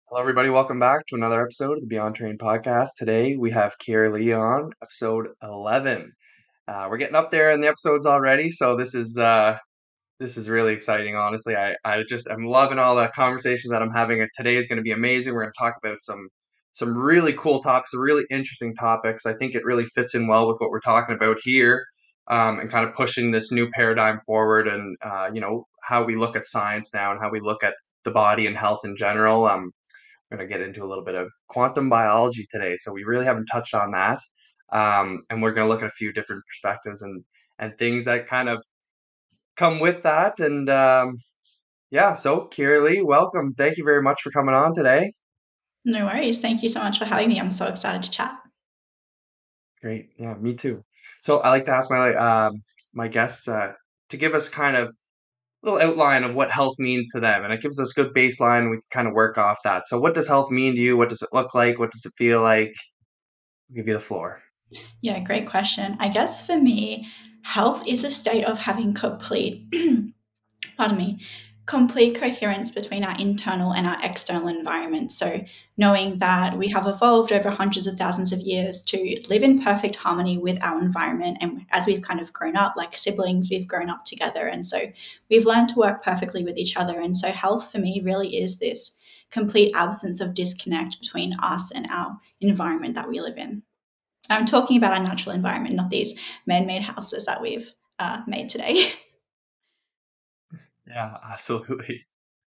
Hello, everybody. Welcome back to another episode of the Beyond Train podcast. Today we have Kiera Lea on episode 11. We're getting up there in the episodes already, so this is really exciting. Honestly, I'm loving all the conversations that I'm having. Today is going to be amazing. We're going to talk about some really cool topics, some really interesting topics. I think it really fits in well with what we're talking about here, and kind of pushing this new paradigm forward, and how we look at science now and how we look at the body and health in general. We're going to get into a little bit of quantum biology today. So we really haven't touched on that. And we're going to look at a few different perspectives and things that kind of come with that. And yeah, so Kiera Lee, welcome. Thank you very much for coming on today. No worries. Thank you so much for having me. I'm so excited to chat. Great. Yeah, me too. So I like to ask my guests to give us kind of a little outline of what health means to them. And it gives us good baseline. And we can kind of work off that. So what does health mean to you? What does it look like? What does it feel like? I'll give you the floor. Yeah, great question. I guess for me, health is a state of having complete, pardon me, complete coherence between our internal and our external environment. So, knowing that we have evolved over hundreds of thousands of years to live in perfect harmony with our environment. And as we've kind of grown up, like siblings, we've grown up together. And so we've learned to work perfectly with each other. And so, health for me really is this complete absence of disconnect between us and our environment that we live in. I'm talking about our natural environment, not these man-made houses that we've made today. Yeah, absolutely.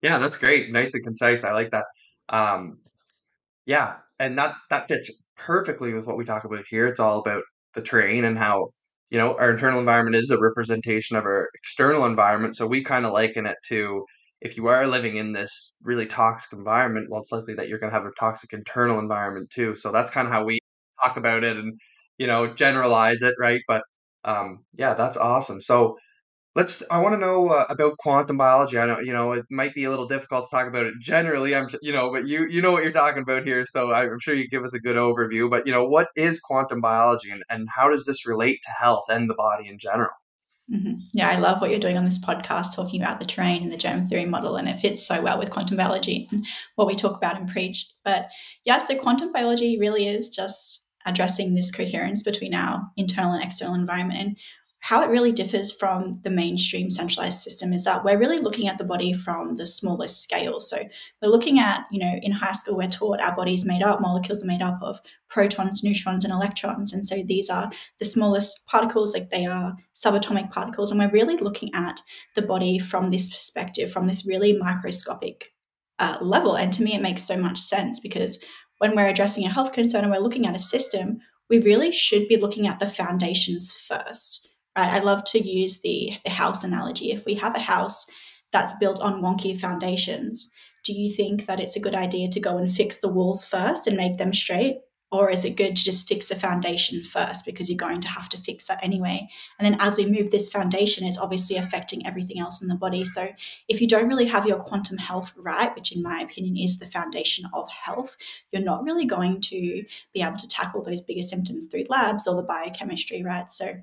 Yeah, that's great. Nice and concise. I like that. Um, yeah, and that fits perfectly with what we talk about here. It's all about the terrain and how, our internal environment is a representation of our external environment. So we kind of liken it to if you are living in this really toxic environment, well, it's likely that you're going to have a toxic internal environment too. So that's kind of how we talk about it and, generalize it, right? But yeah, that's awesome. So I want to know about quantum biology. I know, it might be a little difficult to talk about it generally. But you know what you're talking about here, so I'm sure you give us a good overview. But what is quantum biology, and how does this relate to health and the body in general? Yeah, I love what you're doing on this podcast, talking about the terrain and the germ theory model, and it fits so well with quantum biology and what we talk about and preach. But yeah, so quantum biology really is just addressing this coherence between our internal and external environment. And how it really differs from the mainstream centralized system is that we're really looking at the body from the smallest scale. So we're looking at, in high school, we're taught our body is made up, molecules are made up of protons, neutrons, and electrons. And so these are the smallest particles, like they are subatomic particles. And we're really looking at the body from this perspective, from this really microscopic level. And to me, it makes so much sense because when we're addressing a health concern and we're looking at a system, we really should be looking at the foundations first. Right? I love to use the house analogy. If we have a house that's built on wonky foundations, do you think that it's a good idea to go and fix the walls first and make them straight? Or is it good to just fix the foundation first because you're going to have to fix that anyway? And then as we move this foundation, it's obviously affecting everything else in the body. So if you don't really have your quantum health right, which in my opinion is the foundation of health, you're not really going to be able to tackle those bigger symptoms through labs or the biochemistry, right? So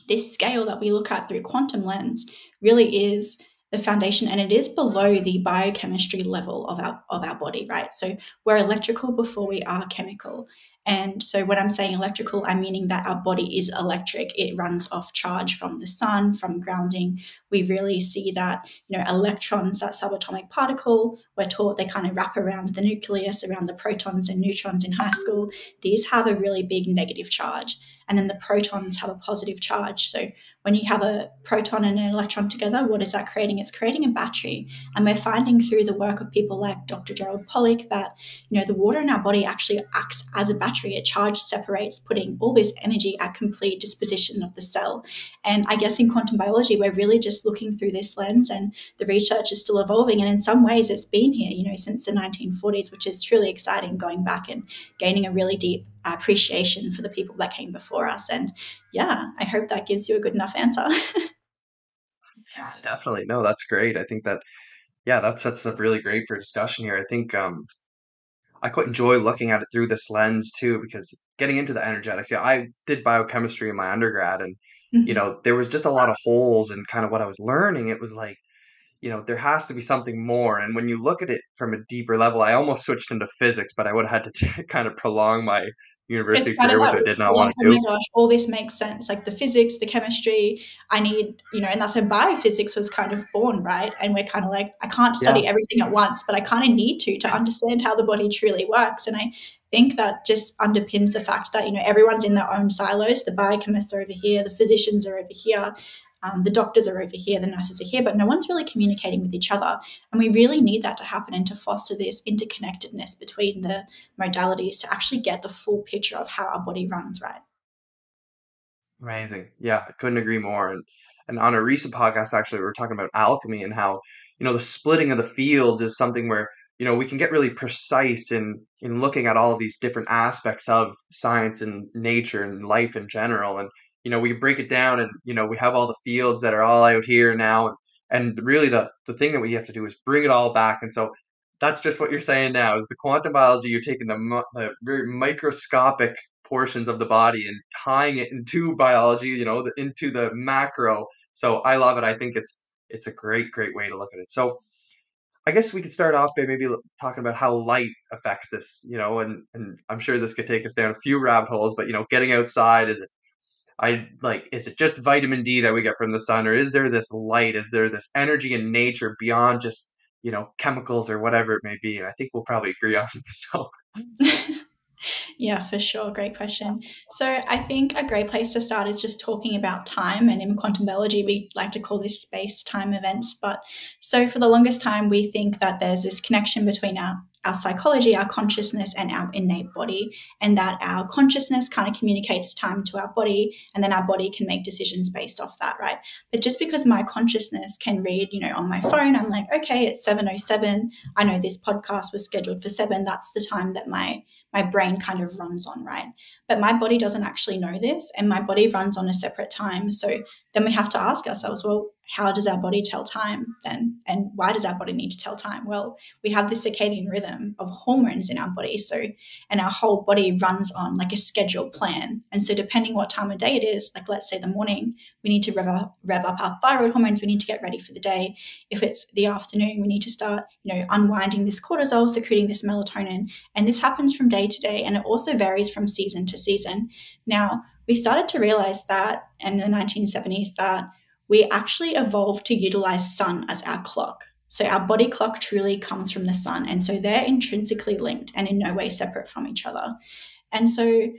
this scale that we look at through quantum lens really is the foundation, and it is below the biochemistry level of our body, right? So we're electrical before we are chemical. And so when I'm saying electrical, I'm meaning that our body is electric. It runs off charge from the sun, from grounding. We really see that, electrons, that subatomic particle, we're taught they kind of wrap around the nucleus, around the protons and neutrons in high school. These have a really big negative charge. And then the protons have a positive charge. So when you have a proton and an electron together, what is that creating? It's creating a battery. And we're finding through the work of people like Dr. Gerald Pollack that, the water in our body actually acts as a battery. It charge separates, putting all this energy at complete disposition of the cell. And I guess in quantum biology, we're really just looking through this lens, and the research is still evolving. And in some ways, it's been here, since the 1940s, which is truly exciting, going back and gaining a really deep appreciation for the people that came before us. And yeah, I hope that gives you a good enough answer. Yeah, definitely. No, that's great. I think that yeah, that sets up really great for discussion here. I think I quite enjoy looking at it through this lens too, because getting into the energetics, I did biochemistry in my undergrad, and there was just a lot of holes in kind of what I was learning. It was like there has to be something more. And when you look at it from a deeper level, I almost switched into physics, but I would have had to kind of prolong my It's university kind of career, which that I did we're not like, want oh to my do. gosh, all this makes sense. Like the physics, the chemistry, I need, and that's when biophysics was kind of born, right? And we're kind of like, I can't Yeah. study everything at once, but I kind of need to understand how the body truly works. And I think that just underpins the fact that, everyone's in their own silos. The biochemists are over here, the physicians are over here, the doctors are over here, the nurses are here, but no one's really communicating with each other. And we really need that to happen and to foster this interconnectedness between the modalities to actually get the full picture of how our body runs, right? Amazing. Yeah, I couldn't agree more. And on a recent podcast, actually, we were talking about alchemy and how, the splitting of the fields is something where, we can get really precise in looking at all of these different aspects of science and nature and life in general. And, we break it down and, we have all the fields that are all out here now. And really the thing that we have to do is bring it all back. And so that's just what you're saying now is the quantum biology, you're taking the very microscopic portions of the body and tying it into biology, into the macro. So I love it. I think it's a great way to look at it. So I guess we could start off by maybe talking about how light affects this, and I'm sure this could take us down a few rabbit holes, but getting outside, is it just vitamin D that we get from the sun, or is there this light? Is there this energy in nature beyond just, chemicals or whatever it may be? And I think we'll probably agree on this. So Yeah, for sure. Great question. So I think a great place to start is just talking about time. And in quantum biology, we like to call this space-time events. But so for the longest time, we think that there's this connection between our psychology, our consciousness, and our innate body, and that our consciousness kind of communicates time to our body, and then our body can make decisions based off that, right? But just because my consciousness can read, on my phone, I'm like, okay, it's 7:07. I know this podcast was scheduled for 7. That's the time that my brain kind of runs on, right? But my body doesn't actually know this, and my body runs on a separate time. So then we have to ask ourselves, well, how does our body tell time then? And why does our body need to tell time? Well, we have this circadian rhythm of hormones in our body. So, and our whole body runs on like a scheduled plan. And so depending what time of day it is, like let's say the morning, we need to rev up our thyroid hormones. We need to get ready for the day. If it's the afternoon, we need to start, unwinding this cortisol, secreting this melatonin. And this happens from day to day. And it also varies from season to season. Now, we started to realize that in the 1970s that we actually evolved to utilize sun as our clock. So our body clock truly comes from the sun. And so they're intrinsically linked and in no way separate from each other. And so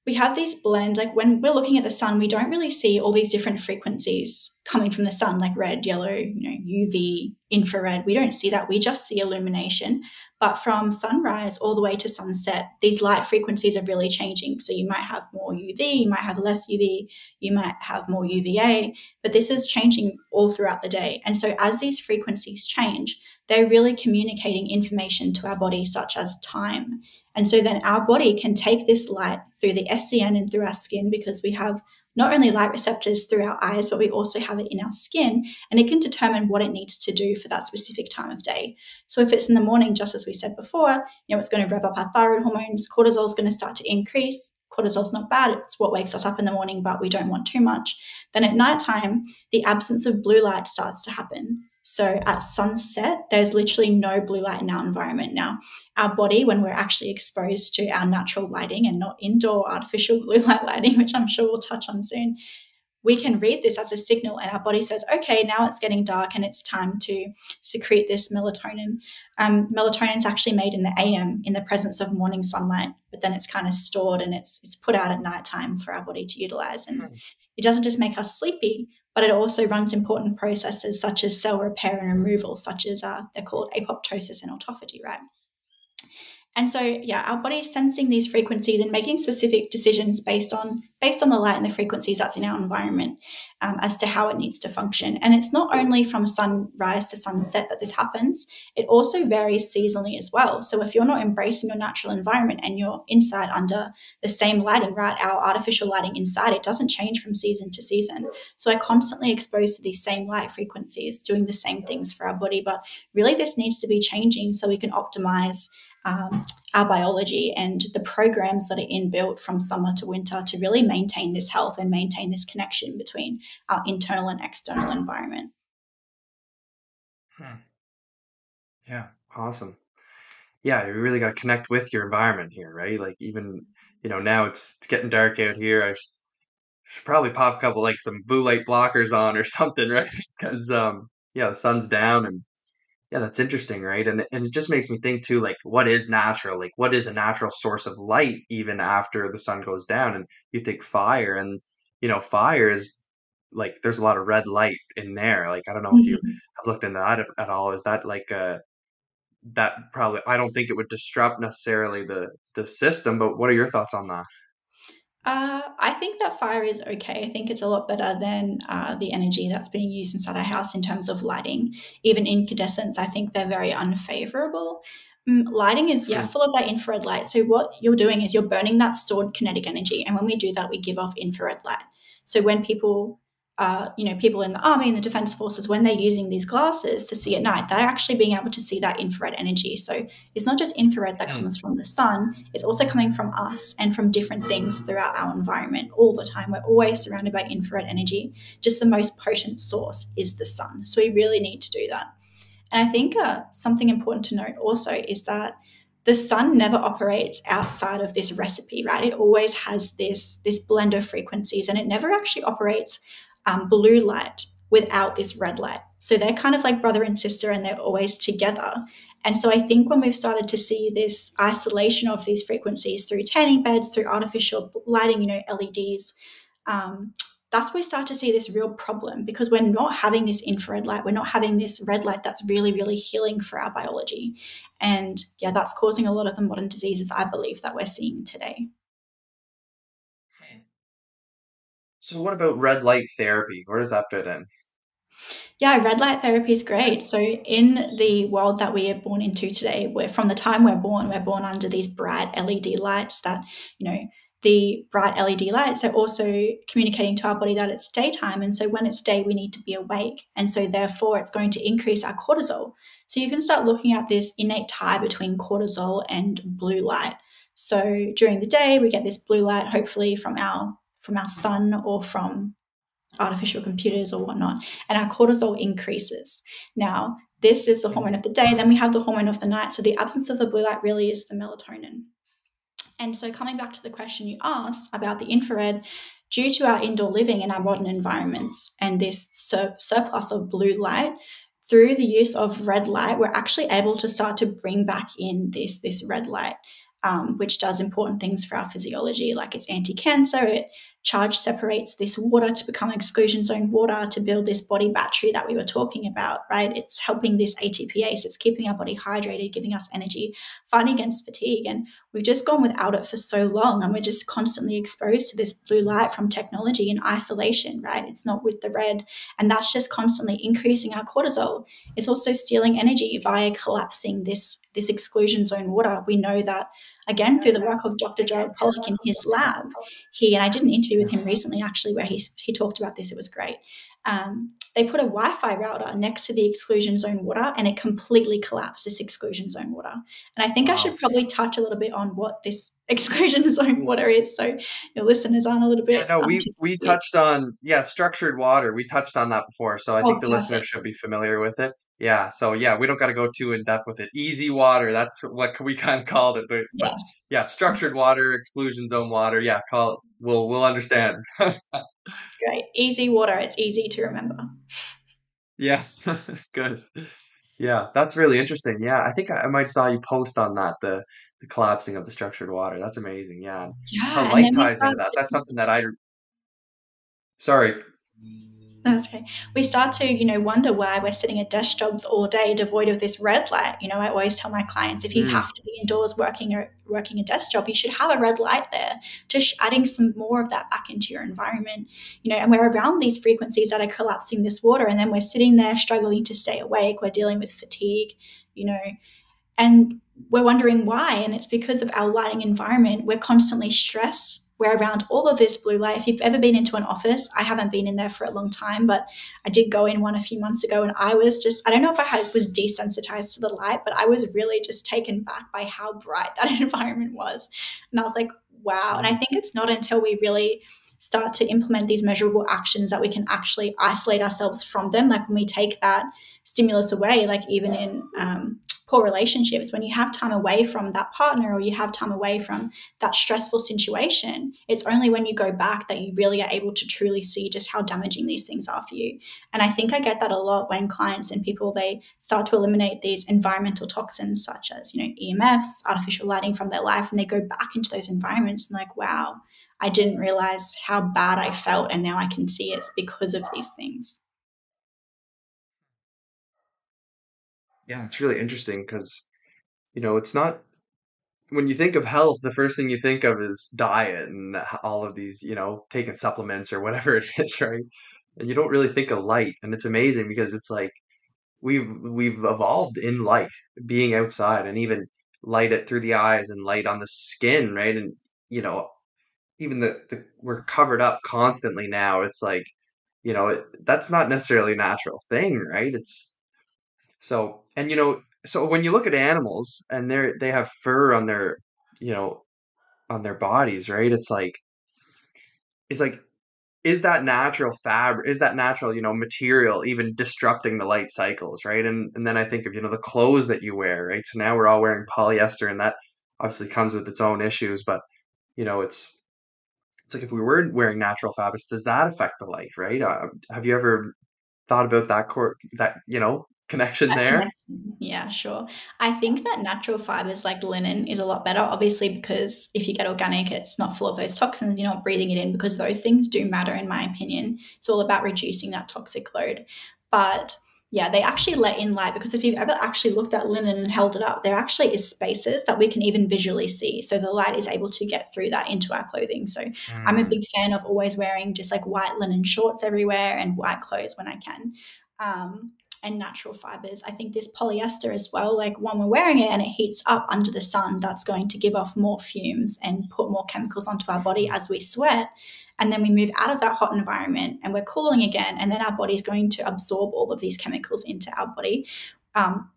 we have these blends, like when we're looking at the sun, we don't really see all these different frequencies coming from the sun, like red, yellow, UV, infrared. We don't see that. We just see illumination. But from sunrise all the way to sunset, these light frequencies are really changing. So you might have more UV, you might have less UV, you might have more UVA, but this is changing all throughout the day. And so as these frequencies change, they're really communicating information to our body, such as time. And so then our body can take this light through the SCN and through our skin, because we have not only light receptors through our eyes, but we also have it in our skin, and it can determine what it needs to do for that specific time of day. So if it's in the morning, just as we said before, it's going to rev up our thyroid hormones, cortisol is going to start to increase. Cortisol is not bad, it's what wakes us up in the morning, but we don't want too much. Then at nighttime, the absence of blue light starts to happen. So at sunset, there's literally no blue light in our environment. Now, our body, when we're actually exposed to our natural lighting and not indoor artificial blue light lighting, which I'm sure we'll touch on soon, we can read this as a signal, and our body says, okay, now it's getting dark and it's time to secrete this melatonin. Melatonin is actually made in the AM in the presence of morning sunlight, but then it's kind of stored and it's put out at nighttime for our body to utilize. And it doesn't just make us sleepy, but it also runs important processes such as cell repair and removal, such as they're called apoptosis and autophagy, right? And so, yeah, our body is sensing these frequencies and making specific decisions based on the light and the frequencies that's in our environment, as to how it needs to function. And it's not only from sunrise to sunset that this happens, it also varies seasonally as well. So if you're not embracing your natural environment and you're inside under the same lighting, right, our artificial lighting inside, it doesn't change from season to season. So we're constantly exposed to these same light frequencies, doing the same things for our body. But really, this needs to be changing so we can optimize our biology and the programs that are inbuilt from summer to winter to really maintain this health and maintain this connection between our internal and external environment. Hmm. Yeah, awesome. Yeah, you really got to connect with your environment here, right? Like even, now it's getting dark out here. I should probably pop a couple like some blue light blockers on or something, right? Because yeah, the sun's down and yeah, that's interesting, right? And it just makes me think too, like what is natural? Like what is a natural source of light even after the sun goes down? And you think fire and fire is like there's a lot of red light in there. Like I don't know if you Mhm. have looked into that at all. Is that like that probably I don't think it would disrupt necessarily the system, but what are your thoughts on that? I think that fire is okay. I think it's a lot better than the energy that's being used inside our house in terms of lighting. Even incandescents, I think they're very unfavorable. Lighting is, yeah, Hmm. full of that infrared light. So, what you're doing is you're burning that stored kinetic energy. And when we do that, we give off infrared light. So, when people, people in the army and the defense forces, when they're using these glasses to see at night, they're actually being able to see that infrared energy. So, it's not just infrared that Hmm. comes from the sun, it's also coming from us and from different things throughout our environment all the time. We're always surrounded by infrared energy. Just the most potent source is the sun. So we really need to do that. And I think something important to note also is that the sun never operates outside of this recipe, right? It always has this blend of frequencies, and it never actually operates blue light without this red light. So they're kind of like brother and sister, and they're always together. And so I think when we've started to see this isolation of these frequencies through tanning beds, through artificial lighting, LEDs, um, that's where we start to see this real problem because we're not having this infrared light, we're not having this red light that's really, really healing for our biology. And yeah, that's causing a lot of the modern diseases, I believe, that we're seeing today. So what about red light therapy? Where does that fit in? Yeah, red light therapy is great. So, in the world that we are born into today, where from the time we're born under these bright LED lights that, the bright LED lights are also communicating to our body that it's daytime. And so, when it's day, we need to be awake. And so, therefore, it's going to increase our cortisol. So, you can start looking at this innate tie between cortisol and blue light. So, during the day, we get this blue light, hopefully from our sun or from artificial computers or whatnot, and our cortisol increases. Now, this is the hormone Mhm. of the day, then we have the hormone of the night. So, the absence of the blue light really is the melatonin. And so, coming back to the question you asked about the infrared, due to our indoor living in our modern environments and this surplus of blue light, through the use of red light, we're actually able to start to bring back in this red light, which does important things for our physiology, like it's anti-cancer. It charge separates this water to become exclusion zone water to build this body battery that we were talking about, right? It's helping this ATPase. It's keeping our body hydrated, giving us energy, fighting against fatigue. And we've just gone without it for so long, and we're just constantly exposed to this blue light from technology in isolation, right? It's not with the red, and that's just constantly increasing our cortisol. It's also stealing energy via collapsing this exclusion zone water. We know that again through the work of Dr. Gerald Pollack in his lab. And I did an interview with him recently actually where he talked about this. It was great. They put a Wi-Fi router next to the exclusion zone water, and it completely collapsed this exclusion zone water. And I think I should Wow. probably touch a little bit on what this exclusion zone water is, so your listeners aren't a little Yeah, bit no, we too we familiar. touched on structured water. We touched on that before, so I think Oh, the listeners perfect. should be familiar with it. Yeah, so yeah, we don't got to go too in depth with it. Easy water, that's what we kind of called it. But Yes, yeah, structured water, exclusion zone water. Yeah, call it. We'll understand. great. Easy water. It's easy to remember. Yes, good. Yeah, that's really interesting. Yeah, I think I might saw you post on that the collapsing of the structured water. That's amazing. Yeah, and how Yeah, and light then we ties into start. that. That's something that I sorry. That's okay. We start to, wonder why we're sitting at desk jobs all day devoid of this red light. I always tell my clients if you Mm, have to be indoors working a desk job, you should have a red light there, just adding some more of that back into your environment. And we're around these frequencies that are collapsing this water, and then we're sitting there struggling to stay awake. We're dealing with fatigue, you know, and we're wondering why. And it's because of our lighting environment. We're constantly stressed. We're around all of this blue light. If you've ever been into an office, I haven't been in there for a long time, but I did go in one a few months ago, and I was just, I don't know if was desensitized to the light, but I was really just taken back by how bright that environment was. And I was like, wow. And I mm, think it's not until we really start to implement these measurable actions that we can actually isolate ourselves from them. Like when we take that stimulus away, like even in poor relationships, when you have time away from that partner or you have time away from that stressful situation, it's only when you go back that you really are able to truly see just how damaging these things are for you. And I think I get that a lot when clients and people, they start to eliminate these environmental toxins such as, EMFs, artificial lighting from their life, and they go back into those environments and like, wow, I didn't realize how bad I felt, and now I can see it's because of these things. Yeah, it's really interesting because, it's not when you think of health, the first thing you think of is diet and all of these, taking supplements or whatever it is, right? And you don't really think of light. And it's amazing because it's like we've evolved in light, being outside, and even light it through the eyes and light on the skin, right? And you know, even we're covered up constantly now. It's like, that's not necessarily a natural thing, right? It's so, and so when you look at animals and they have fur on you know, on their bodies, right? It's like is that natural fabric, is that natural, material even disrupting the light cycles, right? And then I think of, the clothes that you wear, right? So now we're all wearing polyester, and that obviously comes with its own issues, but it's like if we were wearing natural fabrics, does that affect the light, right? Have you ever thought about that connection That there? connection. Yeah, sure. I think that natural fibers like linen is a lot better, obviously, because if you get organic, it's not full of those toxins. You're not breathing it in, because those things do matter, in my opinion. It's all about reducing that toxic load. But yeah, they actually let in light, because if you've ever actually looked at linen and held it up, there actually is spaces that we can even visually see. So the light is able to get through that into our clothing. So I'm a Mm, big fan of always wearing just like white linen shorts everywhere and white clothes when I can. And natural fibers. I think this polyester as well, like when we're wearing it and it heats up under the sun, that's going to give off more fumes and put more chemicals onto our body as we sweat. And then we move out of that hot environment and we're cooling again. And then our body's going to absorb all of these chemicals into our body,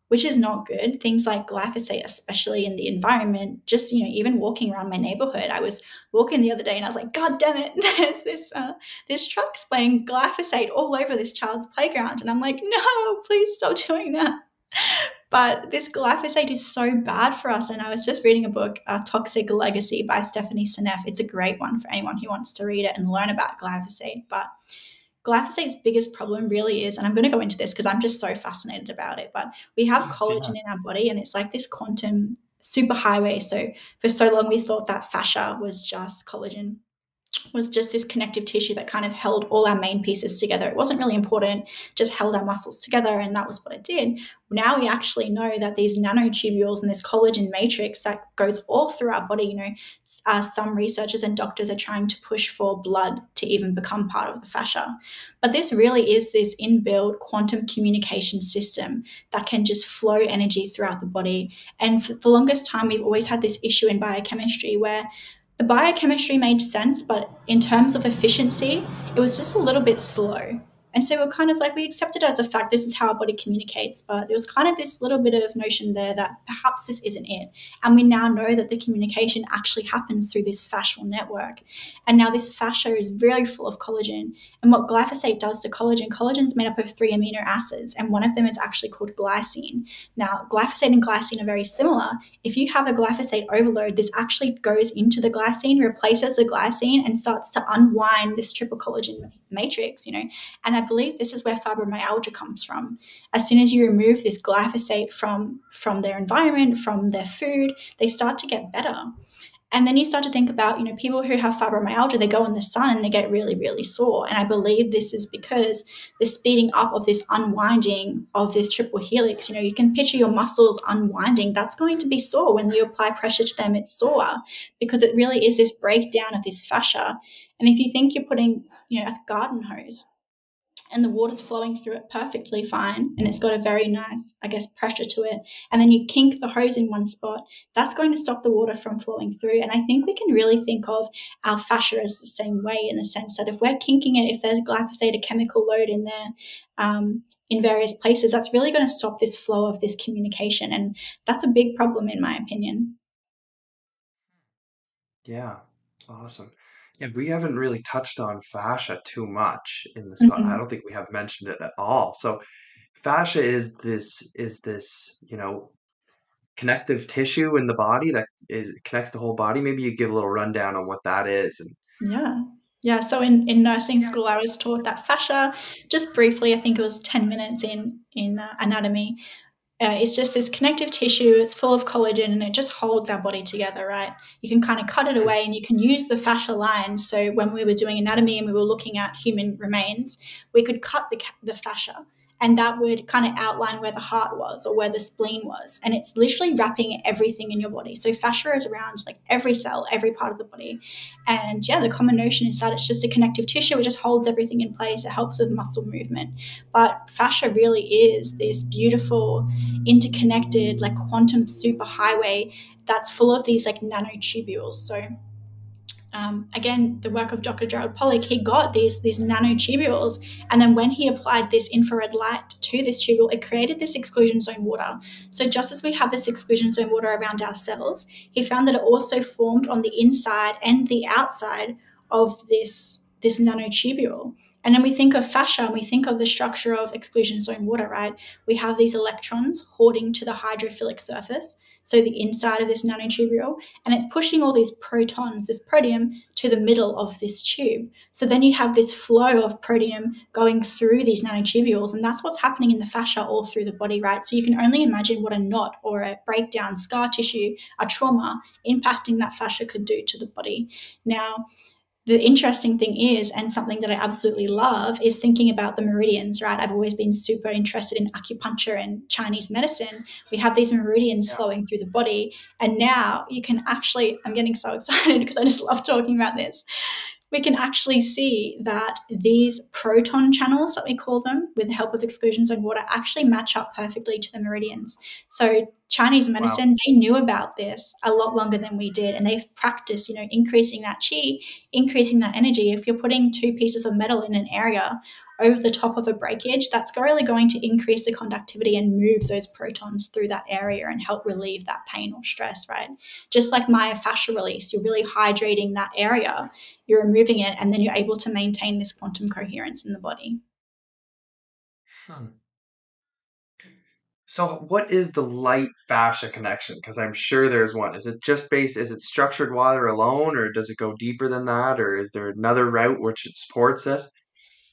which is not good. Things like glyphosate, especially in the environment, just, even walking around my neighborhood, I was walking the other day and I was like, God damn it, there's this truck spraying glyphosate all over this child's playground. And I'm like, no, please stop doing that. But this glyphosate is so bad for us. And I was just reading a book, Toxic Legacy by Stephanie Seneff. It's a great one for anyone who wants to read it and learn about glyphosate. But glyphosate's biggest problem really is, and I'm going to go into this because I'm just so fascinated about it, but we have yes, collagen yeah. in our body and it's like this quantum superhighway. So for so long we thought that fascia was just collagen, was just this connective tissue that kind of held all our main pieces together. It wasn't really important, just held our muscles together, and that was what it did. Now we actually know that these nanotubules and this collagen matrix that goes all through our body, some researchers and doctors are trying to push for blood to even become part of the fascia. But this really is this inbuilt quantum communication system that can just flow energy throughout the body. And for the longest time, we've always had this issue in biochemistry where the biochemistry made sense, but in terms of efficiency, it was just a little bit slow. And so we're kind of like, we accepted it as a fact, this is how our body communicates, but there was kind of this little bit of notion there that perhaps this isn't it. And we now know that the communication actually happens through this fascial network. And now this fascia is very full of collagen. And what glyphosate does to collagen is made up of 3 amino acids, and one of them is actually called glycine. Now, glyphosate and glycine are very similar. If you have a glyphosate overload, this actually goes into the glycine, replaces the glycine, and starts to unwind this triple collagen matrix, And I believe this is where fibromyalgia comes from. As soon as you remove this glyphosate from their environment, from their food, they start to get better. And then you start to think about, people who have fibromyalgia, they go in the sun and they get really, really sore. And I believe this is because the speeding up of this unwinding of this triple helix, you can picture your muscles unwinding. That's going to be sore. When you apply pressure to them, it's sore because it really is this breakdown of this fascia. And if you think you're putting, a garden hose and the water's flowing through it perfectly fine and it's got a very nice, pressure to it, and then you kink the hose in one spot, that's going to stop the water from flowing through. And I think we can really think of our fascia as the same way, in the sense that if we're kinking it, if there's glyphosate, a chemical load in there, in various places, that's really going to stop this flow of this communication. And that's a big problem, in my opinion. Yeah, awesome. Yeah, we haven't really touched on fascia too much in this, but I Mhm. don't think we have mentioned it at all. So fascia is this, connective tissue in the body that is connects the whole body. Maybe you give a little rundown on what that is. And Yeah. Yeah. So in nursing school, I was taught that fascia, just briefly, I think it was 10 minutes in anatomy. It's just this connective tissue. It's full of collagen and it just holds our body together, right? You can kind of cut it Hmm. away and you can use the fascia line. So when we were doing anatomy and we were looking at human remains, we could cut the fascia and that would kind of outline where the heart was or where the spleen was. And it's literally wrapping everything in your body. So fascia is around like every cell, every part of the body. And yeah, the common notion is that it's just a connective tissue. It just holds everything in place. It helps with muscle movement. But fascia really is this beautiful interconnected like quantum superhighway that's full of these like nanotubules. So again, the work of Dr. Gerald Pollack, he got these nanotubules, and then when he applied this infrared light to this tubule, it created this exclusion zone water. So just as we have this exclusion zone water around our cells, he found that it also formed on the inside and the outside of this nanotubule. And then we think of fascia and we think of the structure of exclusion zone water, right? We have these electrons hoarding to the hydrophilic surface, so the inside of this nanotubule, and it's pushing all these protons, this protium, to the middle of this tube. So then you have this flow of protium going through these nanotubules, and that's what's happening in the fascia all through the body, right? So you can only imagine what a knot or a breakdown, scar tissue, a trauma impacting that fascia could do to the body. Now, the interesting thing is, and something that I absolutely love, is thinking about the meridians, right? I've always been super interested in acupuncture and Chinese medicine. We have these meridians Yeah. flowing through the body. And now you can actually, I'm getting so excited because I just love talking about this. We can actually see that these proton channels, that we call them, with the help of exclusion zone water, actually match up perfectly to the meridians. So Chinese Wow. medicine, they knew about this a lot longer than we did, and they've practiced, increasing that chi, increasing that energy. If you're putting two pieces of metal in an area over the top of a breakage, that's really going to increase the conductivity and move those protons through that area and help relieve that pain or stress, right? Just like myofascial release, you're really hydrating that area, you're removing it, and then you're able to maintain this quantum coherence in the body. Hmm. So what is the light fascia connection? Because I'm sure there's one. Is it structured water alone, or does it go deeper than that, or is there another route which it supports it?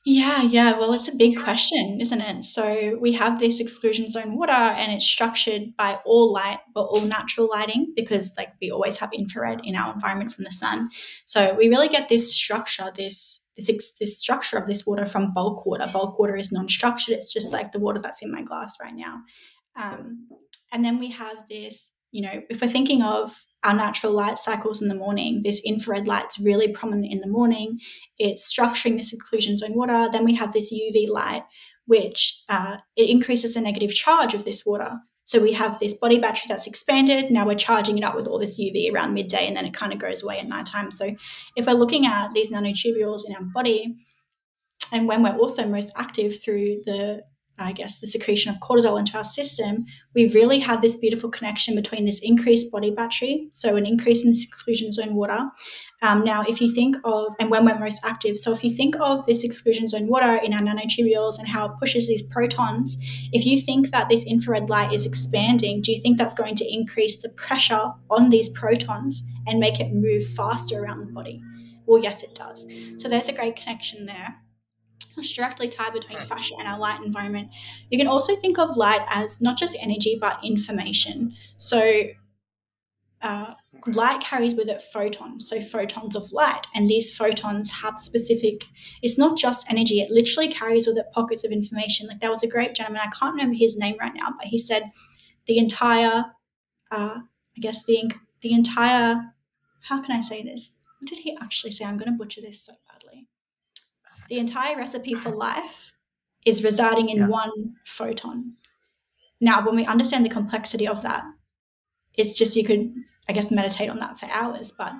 Yeah, yeah. Well, it's a big question, isn't it? So we have this exclusion zone water, and it's structured by all light, but all natural lighting, because like we always have infrared in our environment from the sun. So we really get this structure, this structure of this water from bulk water. Bulk water is non-structured. It's just like the water that's in my glass right now. Um, and then we have this, if we're thinking of our natural light cycles in the morning, this infrared light's really prominent in the morning. It's structuring this exclusion zone water. Then we have this UV light, which it increases the negative charge of this water. So we have this body battery that's expanded. Now we're charging it up with all this UV around midday, and then it kind of goes away at nighttime. So if we're looking at these nanotubules in our body, and when we're also most active through the secretion of cortisol into our system, we really have this beautiful connection between this increased body battery, so an increase in this exclusion zone water. Now, if you think of, and when we're most active, so if you think of this exclusion zone water in our nanotubules and how it pushes these protons, if you think that this infrared light is expanding, do you think that's going to increase the pressure on these protons and make it move faster around the body? Well, yes, it does. So there's a great connection there. It's directly tied between Hmm. fascia and our light environment. You can also think of light as not just energy, but information. So, uh, light carries with it photons, so photons of light. And these photons have specific, it's not just energy, it literally carries with it pockets of information. Like, there was a great gentleman, I can't remember his name right now, but he said the entire, the entire, how can I say this? What did he actually say? I'm going to butcher this so badly. The entire recipe for life is residing in Yeah. one photon. Now, when we understand the complexity of that, it's just you could, I guess, meditate on that for hours. But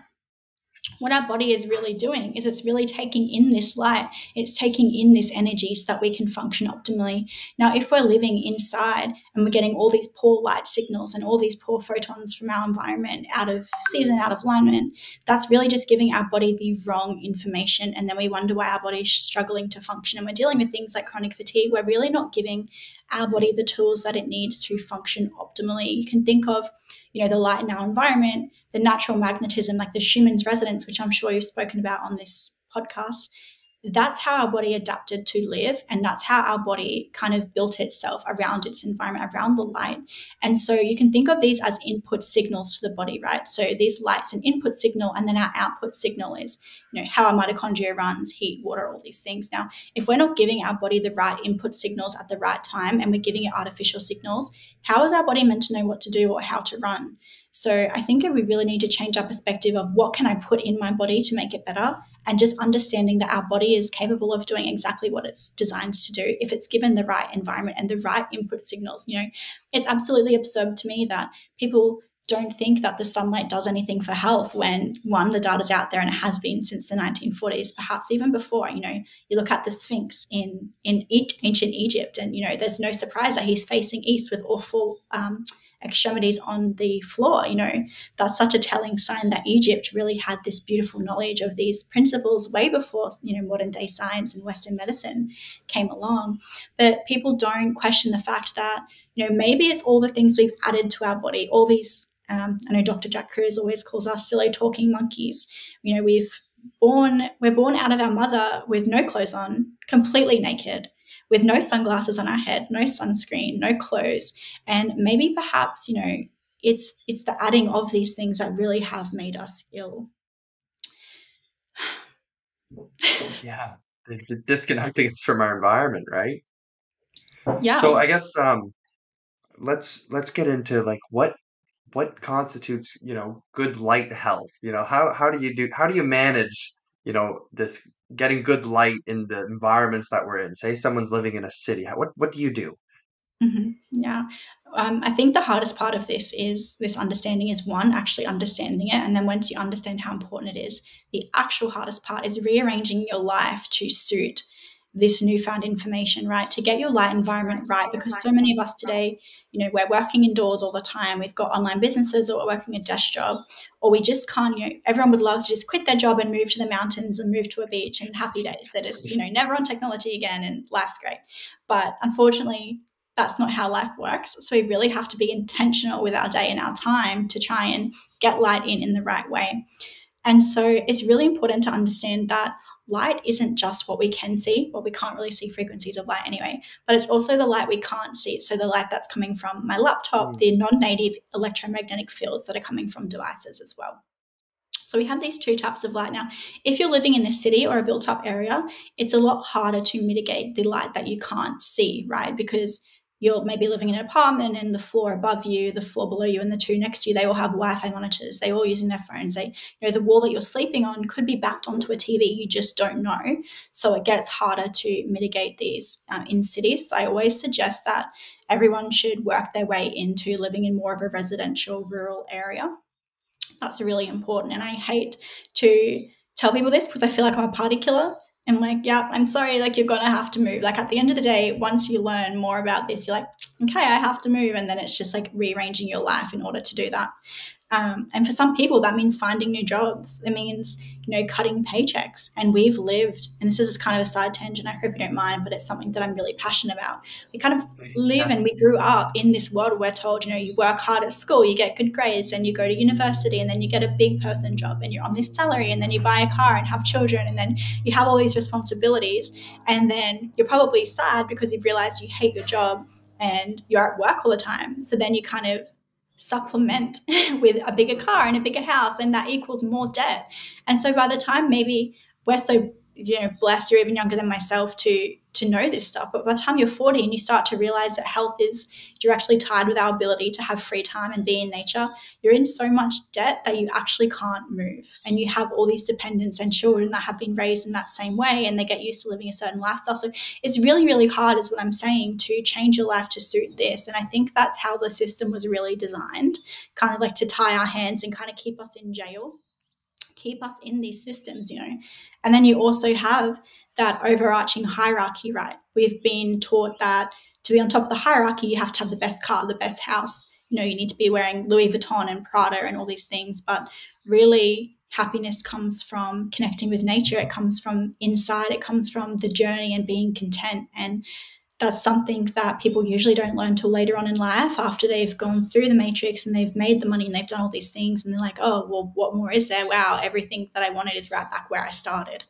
what our body is really doing is it's really taking in this light, it's taking in this energy so that we can function optimally. Now, if we're living inside and we're getting all these poor light signals and all these poor photons from our environment, out of season, out of alignment, that's really just giving our body the wrong information. And then we wonder why our body's struggling to function. And we're dealing with things like chronic fatigue. We're really not giving our body the tools that it needs to function optimally. You can think of, the light in our environment, the natural magnetism, like the Schumann's resonance, which I'm sure you've spoken about on this podcast. That's how our body adapted to live, and that's how our body kind of built itself around its environment, around the light. And so you can think of these as input signals to the body, right? So these light's an input signal, and then our output signal is, how our mitochondria runs, heat, water, all these things. Now, if we're not giving our body the right input signals at the right time and we're giving it artificial signals, how is our body meant to know what to do or how to run? So I think we really need to change our perspective of what can I put in my body to make it better, and just understanding that our body is capable of doing exactly what it's designed to do if it's given the right environment and the right input signals. It's absolutely absurd to me that people don't think that the sunlight does anything for health when, one, the data's out there and it has been since the 1940s, perhaps even before. You look at the Sphinx in ancient Egypt, and, there's no surprise that he's facing east with all four extremities on the floor. That's such a telling sign that Egypt really had this beautiful knowledge of these principles way before, modern day science and Western medicine came along. But people don't question the fact that, maybe it's all the things we've added to our body, all these, I know Dr. Jack Cruz always calls us silly talking monkeys. We're born out of our mother with no clothes on, completely naked, with no sunglasses on our head, no sunscreen, no clothes. And maybe perhaps, it's the adding of these things that really have made us ill. Yeah, disconnecting us from our environment, right? Yeah. So I guess let's get into like what constitutes, good light health. How do you manage, this getting good light in the environments that we're in? Say someone's living in a city. What do you do? Mm-hmm. Yeah. I think the hardest part of this understanding is, one, actually understanding it. And then once you understand how important it is, the actual hardest part is rearranging your life to suit this newfound information, right? To get your light environment right, because so many of us today, we're working indoors all the time. We've got online businesses, or we're working a desk job, or we just can't, everyone would love to just quit their job and move to the mountains and move to a beach and happy days. That is, never on technology again and life's great. But unfortunately, that's not how life works. So we really have to be intentional with our day and our time to try and get light in the right way. And so it's really important to understand that light isn't just what we can see. Well, we can't really see frequencies of light anyway, but it's also the light we can't see. So the light that's coming from my laptop, the non-native electromagnetic fields that are coming from devices as well. So we have these two types of light. Now, if you're living in a city or a built-up area, it's a lot harder to mitigate the light that you can't see, right? Because you're maybe living in an apartment, and the floor above you, the floor below you, and the two next to you, they all have Wi-Fi monitors. They're all using their phones. The wall that you're sleeping on could be backed onto a TV. You just don't know. So it gets harder to mitigate these in cities. So I always suggest that everyone should work their way into living in more of a residential rural area. That's really important. And I hate to tell people this because I feel like I'm a party killer. And yeah, I'm sorry, you're going to have to move. At the end of the day, once you learn more about this, you're like, okay, I have to move. And then it's just rearranging your life in order to do that. And for some people, that means finding new jobs. It means, cutting paychecks. And we've lived, and this is just kind of a side tangent, I hope you don't mind, but it's something that I'm really passionate about. We kind of live and we grew up in this world where we're told, you work hard at school, you get good grades, and you go to university, and then you get a big person job, and you're on this salary, and then you buy a car and have children, and then you have all these responsibilities. And then you're probably sad because you've realized you hate your job and you're at work all the time. So then you kind of supplement with a bigger car and a bigger house, and that equals more debt. And so by the time maybe we're so blessed, you're even younger than myself to know this stuff, but by the time you're 40 and you start to realize that health is directly tied with our ability to have free time and be in nature, you're in so much debt that you actually can't move, and you have all these dependents and children that have been raised in that same way, and they get used to living a certain lifestyle. So it's really, really hard, is what I'm saying, to change your life to suit this. And I think that's how the system was really designed, kind of to tie our hands and kind of keep us in jail, keep us in these systems, you know. And then you also have that overarching hierarchy, right? We've been taught that to be on top of the hierarchy, you have to have the best car, the best house. You know, you need to be wearing Louis Vuitton and Prada and all these things. But really, happiness comes from connecting with nature. It comes from inside. It comes from the journey and being content. And that's something that people usually don't learn till later on in life, after they've gone through the matrix and they've made the money and they've done all these things, and they're like, oh, well, what more is there? Wow, everything that I wanted is right back where I started.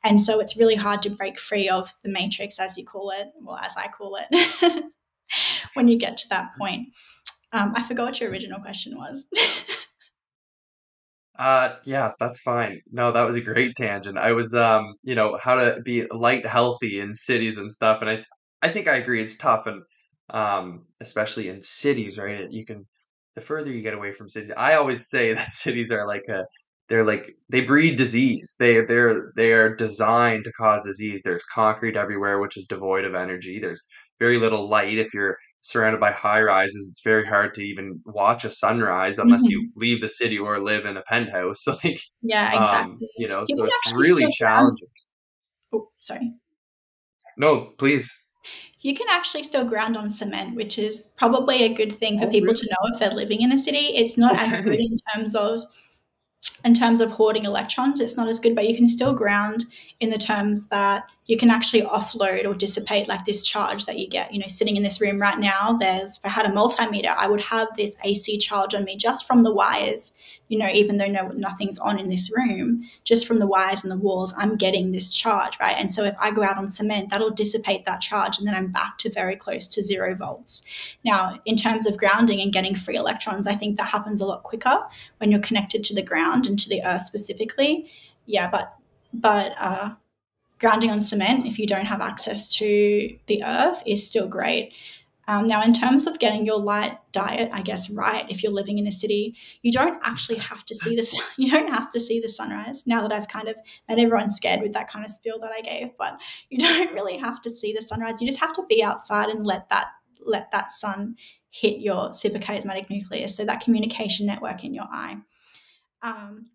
And so it's really hard to break free of the matrix, as you call it, well, as I call it, when you get to that point. I forgot what your original question was. Yeah, that's fine. No, that was a great tangent. I was, how to be light healthy in cities and stuff, and I think I agree. It's tough, and especially in cities, right? The further you get away from cities, I always say that cities are they breed disease. They are designed to cause disease. There's concrete everywhere, which is devoid of energy. There's very little light. If you're surrounded by high rises, it's very hard to even watch a sunrise unless you Mhm. leave the city or live in a penthouse. So Yeah, exactly. You so can it's actually really still ground. challenging. Oh, sorry. No, please. You can actually still ground on cement, which is probably a good thing for Oh, people to really? know if they're living in a city. It's not as good Okay. in terms of hoarding electrons. It's not as good, but you can still ground in the terms that you can actually offload or dissipate like this charge that you get. You know, sitting in this room right now, if I had a multimeter, I would have this AC charge on me just from the wires. You know, even though nothing's on in this room, just from the wires and the walls, I'm getting this charge, right? And so if I go out on cement, that'll dissipate that charge, and then I'm back to very close to 0 volts. Now, in terms of grounding and getting free electrons, I think that happens a lot quicker when you're connected to the ground and to the earth specifically. Yeah, but grounding on cement, if you don't have access to the earth, is still great. Now, in terms of getting your light diet, I guess, right, if you're living in a city, you don't actually have to see this. You don't have to see the sunrise. Now that I've kind of made everyone scared with that kind of spiel that I gave, but you don't really have to see the sunrise. You just have to be outside and let that sun hit your suprachiasmatic nucleus, so that communication network in your eye. Um,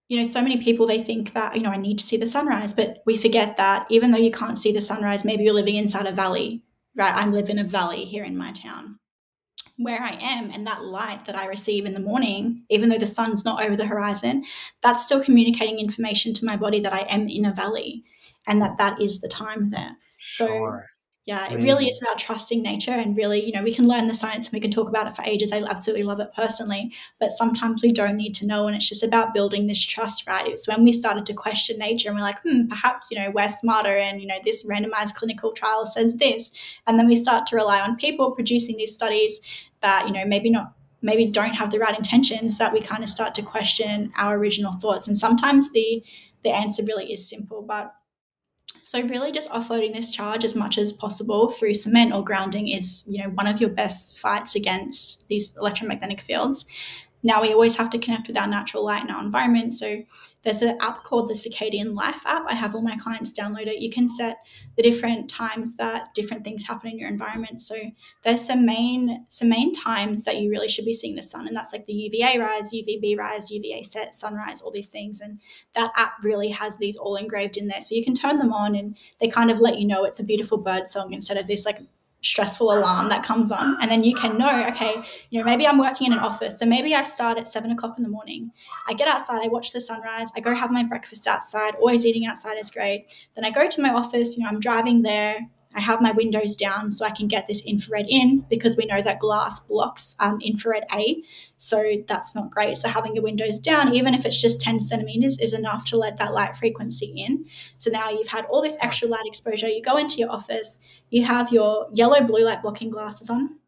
you know, so many people, they think that, you know, I need to see the sunrise, but we forget that even though you can't see the sunrise, maybe you're living inside a valley, right? I live in a valley here in my town where I am, and that light that I receive in the morning, even though the sun's not over the horizon, that's still communicating information to my body that I am in a valley and that is the time there. So Sure. yeah, it really is Amazing. about trusting nature, and really, you know, we can learn the science and we can talk about it for ages. I absolutely love it personally, but sometimes we don't need to know, and it's just about building this trust, right? It's when we started to question nature and we're like, perhaps, you know, we're smarter, and, you know, this randomized clinical trial says this, and then we start to rely on people producing these studies that, you know, maybe don't have the right intentions, that we kind of start to question our original thoughts. And sometimes the answer really is simple, but so really just offloading this charge as much as possible through cement or grounding is, you know, one of your best fights against these electromagnetic fields. Now, we always have to connect with our natural light in our environment. So there's an app called the Circadian Life app. I have all my clients download it. You can set the different times that different things happen in your environment. So there's some main times that you really should be seeing the sun, and that's like the UVA rise, UVB rise, UVA set, sunrise, all these things. And that app really has these all engraved in there. So you can turn them on and they kind of let you know it's a beautiful bird song instead of this like stressful alarm that comes on. And then you can know, okay, you know, maybe I'm working in an office, so maybe I start at 7 o'clock in the morning. I get outside, I watch the sunrise, I go have my breakfast outside. Always eating outside is great. Then I go to my office, you know, I'm driving there, I have my windows down so I can get this infrared in, because we know that glass blocks infrared A, so that's not great. So having your windows down, even if it's just 10 centimeters, is enough to let that light frequency in. So now you've had all this extra light exposure. You go into your office, you have your yellow blue light blocking glasses on,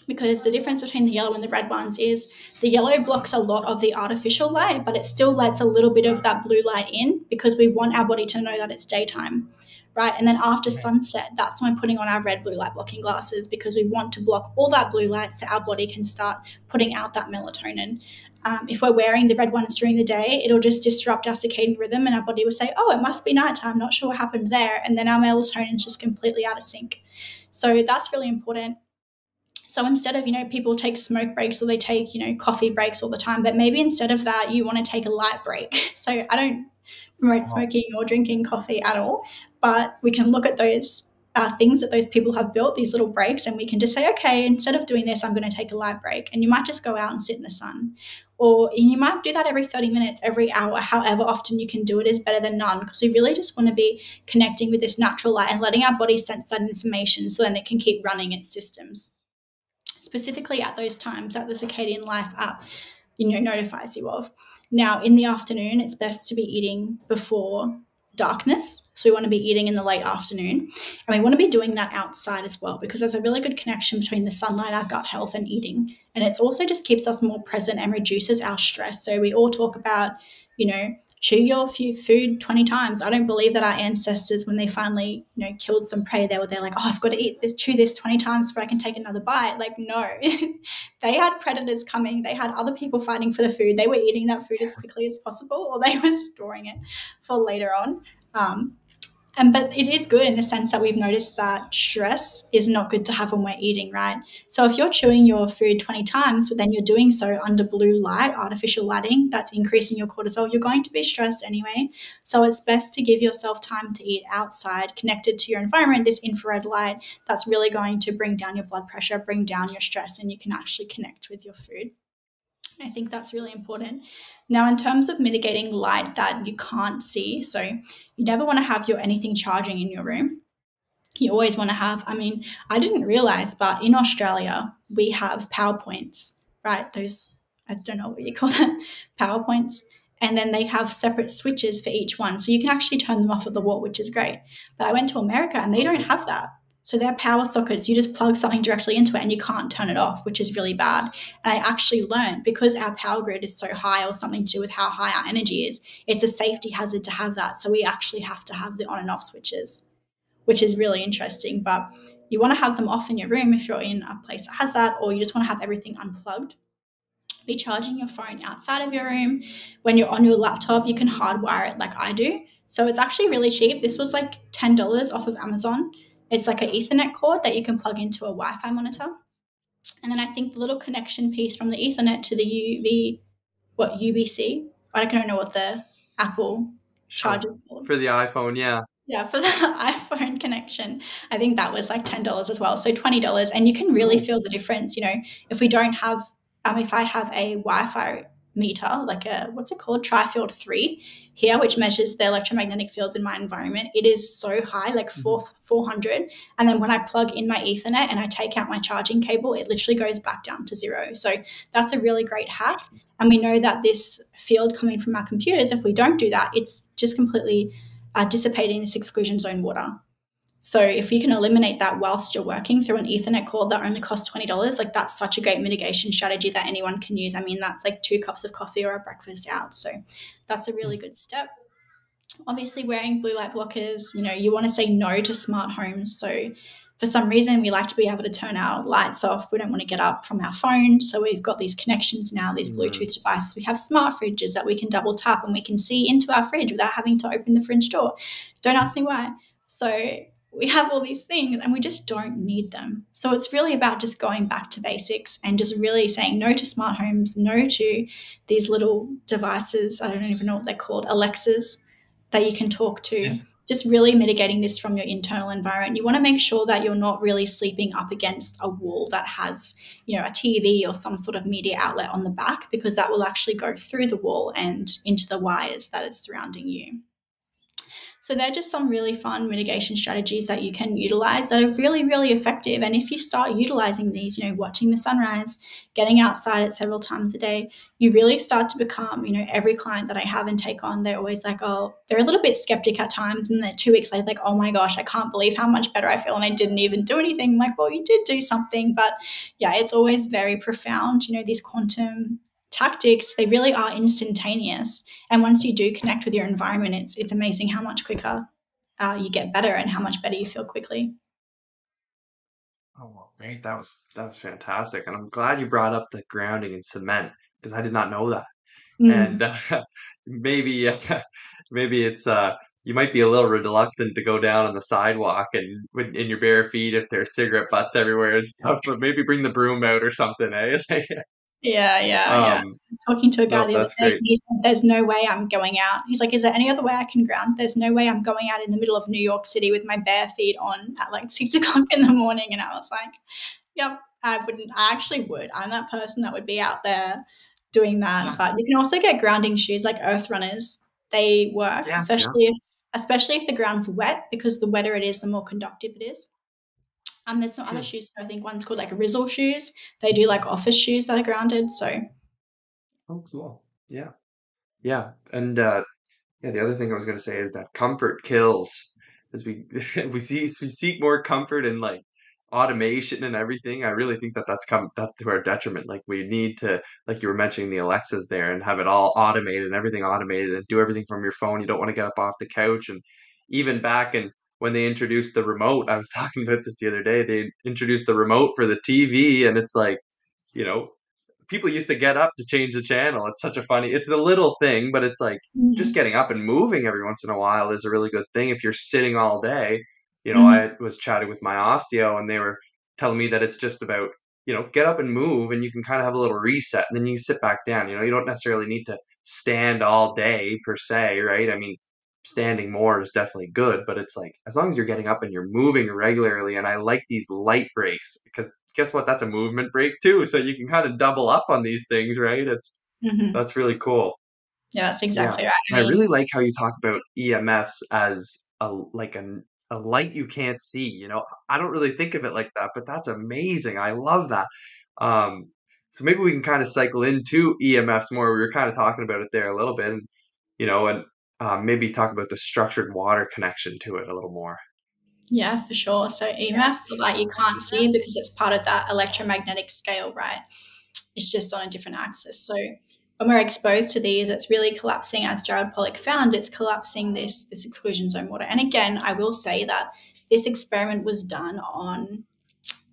because the difference between the yellow and the red ones is the yellow blocks a lot of the artificial light, but it still lets a little bit of that blue light in, because we want our body to know that it's daytime, right? And then after sunset, that's when we're putting on our red blue light blocking glasses, because we want to block all that blue light so our body can start putting out that melatonin. If we're wearing the red ones during the day, it'll just disrupt our circadian rhythm, and our body will say, oh, it must be nighttime, not sure what happened there, and then our melatonin's just completely out of sync. So that's really important. So instead of, people take smoke breaks or they take, coffee breaks all the time, but maybe instead of that, you want to take a light break. So I don't promote Oh, smoking or drinking coffee at all, but we can look at those things that those people have built, these little breaks, and we can just say, okay, instead of doing this, I'm going to take a light break. And you might just go out and sit in the sun. Or you might do that every 30 minutes, every hour, however often you can do it is better than none, because we really just want to be connecting with this natural light and letting our body sense that information so then it can keep running its systems. Specifically at those times that the circadian life app, notifies you of. Now, in the afternoon, it's best to be eating before darkness. So we want to be eating in the late afternoon. And we want to be doing that outside as well, because there's a really good connection between the sunlight, our gut health, and eating. And it's also just keeps us more present and reduces our stress. So we all talk about, chew your food 20 times. I don't believe that our ancestors, when they finally, killed some prey, they're like, oh, I've got to chew this 20 times before I can take another bite. Like, no. They had predators coming. They had other people fighting for the food. They were eating that food as quickly as possible, or they were storing it for later on. But it is good in the sense that we've noticed that stress is not good to have when we're eating, right? So if you're chewing your food 20 times, but then you're doing so under blue light, artificial lighting, that's increasing your cortisol, you're going to be stressed anyway. So it's best to give yourself time to eat outside, connected to your environment, this infrared light that's really going to bring down your blood pressure, bring down your stress, and you can actually connect with your food. I think that's really important. Now, in terms of mitigating light that you can't see, so you never want to have anything charging in your room. You always want to have, I didn't realize, but in Australia, we have PowerPoints, right? Those, I don't know what you call them, PowerPoints. And then they have separate switches for each one. So you can actually turn them off at the wall, which is great. But I went to America and they don't have that. So they're power sockets. You just plug something directly into it and you can't turn it off, which is really bad. And I actually learned, because our power grid is so high, or something to do with how high our energy is, it's a safety hazard to have that. So we actually have to have the on and off switches, which is really interesting. But you want to have them off in your room if you're in a place that has that, or you just want to have everything unplugged. Be charging your phone outside of your room. When you're on your laptop, you can hardwire it like I do. So it's actually really cheap. This was like $10 off of Amazon. It's like an Ethernet cord that you can plug into a Wi-Fi monitor. And then I think the little connection piece from the Ethernet to the UBC. I don't know what the Apple charge is called. For the iPhone, yeah. Yeah, for the iPhone connection, I think that was like $10 as well. So $20, and you can really feel the difference. If we don't have, if I have a Wi-Fi meter, like what's it called, Trifield 3 here, which measures the electromagnetic fields in my environment, it is so high, like 400. And then when I plug in my Ethernet and I take out my charging cable, it literally goes back down to 0. So that's a really great hack. And we know that this field coming from our computers, if we don't do that, it's just completely dissipating this exclusion zone water. So if you can eliminate that whilst you're working through an Ethernet cord that only costs $20, like that's such a great mitigation strategy that anyone can use. That's like 2 cups of coffee or a breakfast out. So that's a really good step. Obviously, wearing blue light blockers, you want to say no to smart homes. So for some reason, we like to be able to turn our lights off. We don't want to get up from our phone. So we've got these connections now, these Bluetooth devices. We have smart fridges that we can double tap and we can see into our fridge without having to open the fridge door. Don't ask me why. So we have all these things and we just don't need them. So it's really about just going back to basics and just really saying no to smart homes, no to these little devices. I don't even know what they're called, Alexas, that you can talk to. Yes. Just really mitigating this from your internal environment. You want to make sure that you're not really sleeping up against a wall that has, a TV or some sort of media outlet on the back, because that will actually go through the wall and into the wires that is surrounding you. So they're just some really fun mitigation strategies that you can utilize that are really, really effective. And if you start utilizing these, watching the sunrise, getting outside it several times a day, you really start to become, every client that I have and take on, they're always like, oh, they're a little bit skeptic at times. And then 2 weeks later, like, oh my gosh, I can't believe how much better I feel. And I didn't even do anything. I'm like, well, you did do something. But yeah, it's always very profound. These quantum tactics, they really are instantaneous. And once you do connect with your environment, it's amazing how much quicker you get better and how much better you feel quickly. Oh, well, great. That was fantastic. And I'm glad you brought up the grounding in cement, because I did not know that. And maybe maybe it's you might be a little reluctant to go down on the sidewalk and in your bare feet if there's cigarette butts everywhere and stuff, but maybe bring the broom out or something, eh? Yeah, yeah, yeah. um, I was talking to a guy no, the other that's day, and great. he said, "There's no way I'm going out." He's like, "Is there any other way I can ground? There's no way I'm going out in the middle of New York City with my bare feet on at like 6 o'clock in the morning." And I was like, "Yep, I wouldn't. I actually would. I'm that person that would be out there doing that." Yeah. But you can also get grounding shoes like Earth Runners. They work, Yes, yeah. especially if the ground's wet, because the wetter it is, the more conductive it is. There's some other Hmm. shoes. I think one's called like Rizzle shoes. They do like office shoes that are grounded. So Oh, cool. Yeah. Yeah. And yeah, the other thing I was going to say is that comfort kills. As we we seek more comfort and like automation and everything. I really think that that's to our detriment. Like we need to, like you were mentioning the Alexas there, and have it all automated and everything automated and do everything from your phone. You don't want to get up off the couch. And even back in when they introduced the remote, I was talking about this the other day. They introduced the remote for the TV, and it's like, you know, people used to get up to change the channel. It's such a funny, it's a little thing, but it's like just mm-hmm. getting up and moving every once in a while is a really good thing. If you're sitting all day, Mm-hmm. I was chatting with my osteo and they were telling me that it's just about, get up and move and you can kind of have a little reset and then you sit back down. You don't necessarily need to stand all day per se, right? I mean, standing more is definitely good, but it's like as long as you're getting up and you're moving regularly. And I like these light breaks because guess what? That's a movement break too. So you can kind of double up on these things, right? Mm-hmm. That's really cool. Yeah, that's Yeah. exactly right. I And I really mean, like how you talk about EMFs as a light you can't see. I don't really think of it like that, but that's amazing. I love that. Um, so maybe we can kind of cycle into EMFs more. We were kind of talking about it there a little bit, and maybe talk about the structured water connection to it a little more. yeah, for sure. So EMFs are like you can't see because it's part of that electromagnetic scale, right? It's just on a different axis. So when we're exposed to these, it's really collapsing, as Jared Pollock found, it's collapsing this exclusion zone water. And again, I will say that this experiment was done on,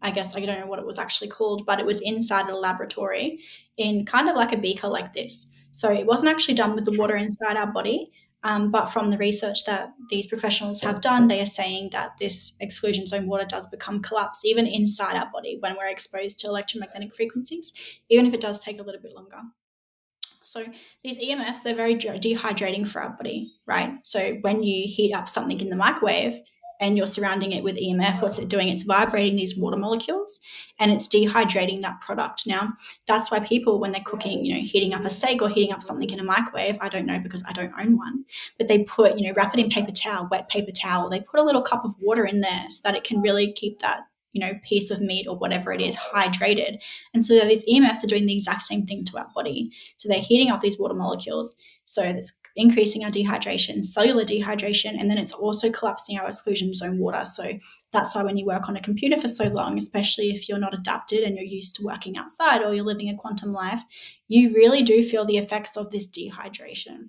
I guess I don't know what it was actually called, but it was inside a laboratory in kind of like a beaker like this. So it wasn't actually done with the Sure. water inside our body. But from the research that these professionals have done, they are saying that this exclusion zone water does become collapsed even inside our body when we're exposed to electromagnetic frequencies, even if it does take a little bit longer. So these EMFs, they're very dehydrating for our body, right? So when you heat up something in the microwave and you're surrounding it with EMF, what's it doing? It's vibrating these water molecules and it's dehydrating that product. Now, that's why people, when they're cooking, heating up a steak or heating up something in a microwave, I don't know because I don't own one, but they put, wrap it in paper towel, wet paper towel. They put a little cup of water in there so that it can really keep that piece of meat or whatever it is hydrated. And so these EMFs are doing the exact same thing to our body. So they're heating up these water molecules. So it's increasing our dehydration, cellular dehydration, and then it's also collapsing our exclusion zone water. So that's why when you work on a computer for so long, especially if you're not adapted and you're used to working outside or you're living a quantum life, you really do feel the effects of this dehydration.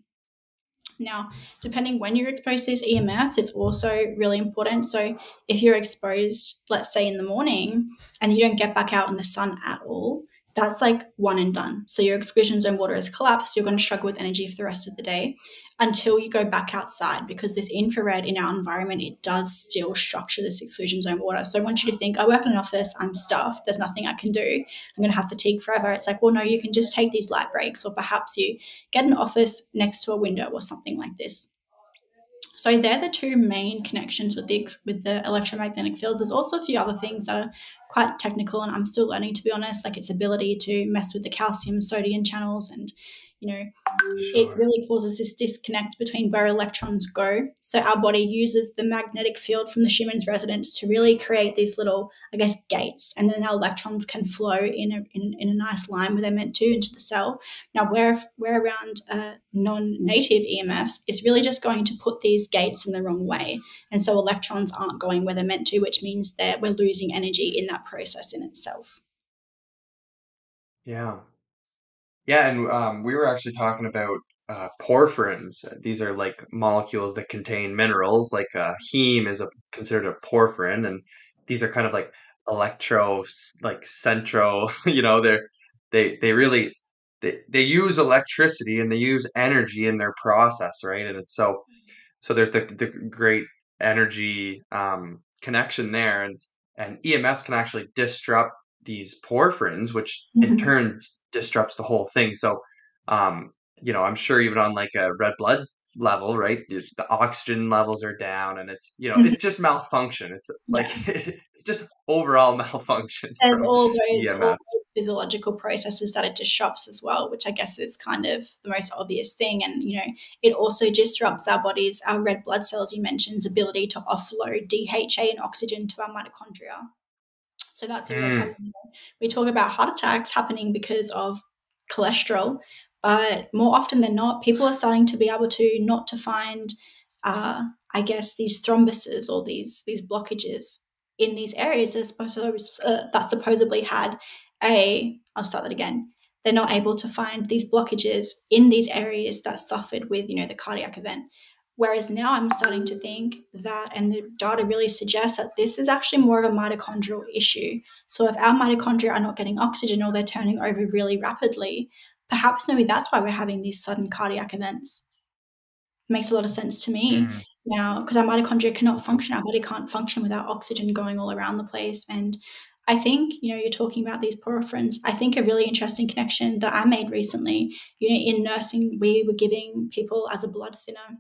Now, depending when you're exposed to these EMFs, it's also really important. So, if you're exposed, let's say in the morning, and you don't get back out in the sun at all, that's like one and done. So, your exclusion zone water is collapsed. You're going to struggle with energy for the rest of the day until you go back outside because this infrared in our environment, it does still structure this exclusion zone water. So, I want you to think, I work in an office, I'm stuffed, there's nothing I can do, I'm going to have fatigue forever. It's like, well, no, you can just take these light breaks, or perhaps you get an office next to a window or something like this. So they're the two main connections with the electromagnetic fields. There's also a few other things that are quite technical, and I'm still learning, to be honest, like its ability to mess with the calcium sodium channels, and you know it Sure. really causes this disconnect between where electrons go. So our body uses the magnetic field from the Schumann's resonance to really create these little, I guess, gates, and then our electrons can flow in a nice line where they're meant to into the cell. Now, where around non-native EMFs, it's really just going to put these gates in the wrong way, and so electrons aren't going where they're meant to, which means that we're losing energy in that process in itself. Yeah. Yeah, and we were actually talking about porphyrins. These are like molecules that contain minerals. Like heme is considered a porphyrin, and these are kind of like like centro. They really they use electricity and they use energy in their process, right? And it's so. So there's the great energy connection there, and EMFs can actually disrupt these porphyrins, which in Mhm. turn disrupts the whole thing. So, um, I'm sure even on like a red blood level, right? The oxygen levels are down, and Mhm. it's just malfunction. It's like Yeah. it's just overall malfunction There's from all EMFs. those physiological processes that it disrupts as well, which I guess is kind of the most obvious thing. And, it also disrupts our red blood cells, you mentioned, ability to offload DHA and oxygen to our mitochondria. So that's a real problem. Mm, We talk about heart attacks happening because of cholesterol, but more often than not, people are starting to be able to not to find, I guess, these thrombuses or these blockages in these areas that supposedly had a. I'll start that again. They're not able to find these blockages in these areas that suffered with the cardiac event. Whereas now I'm starting to think that, and the data really suggests that this is actually more of a mitochondrial issue. So if our mitochondria are not getting oxygen or they're turning over really rapidly, perhaps maybe that's why we're having these sudden cardiac events. Makes a lot of sense to me mm, now because our mitochondria cannot mhm, function. Our body can't function without oxygen going all around the place. And I think, you're talking about these porphyrins. I think a really interesting connection that I made recently, in nursing, we were giving people as a blood thinner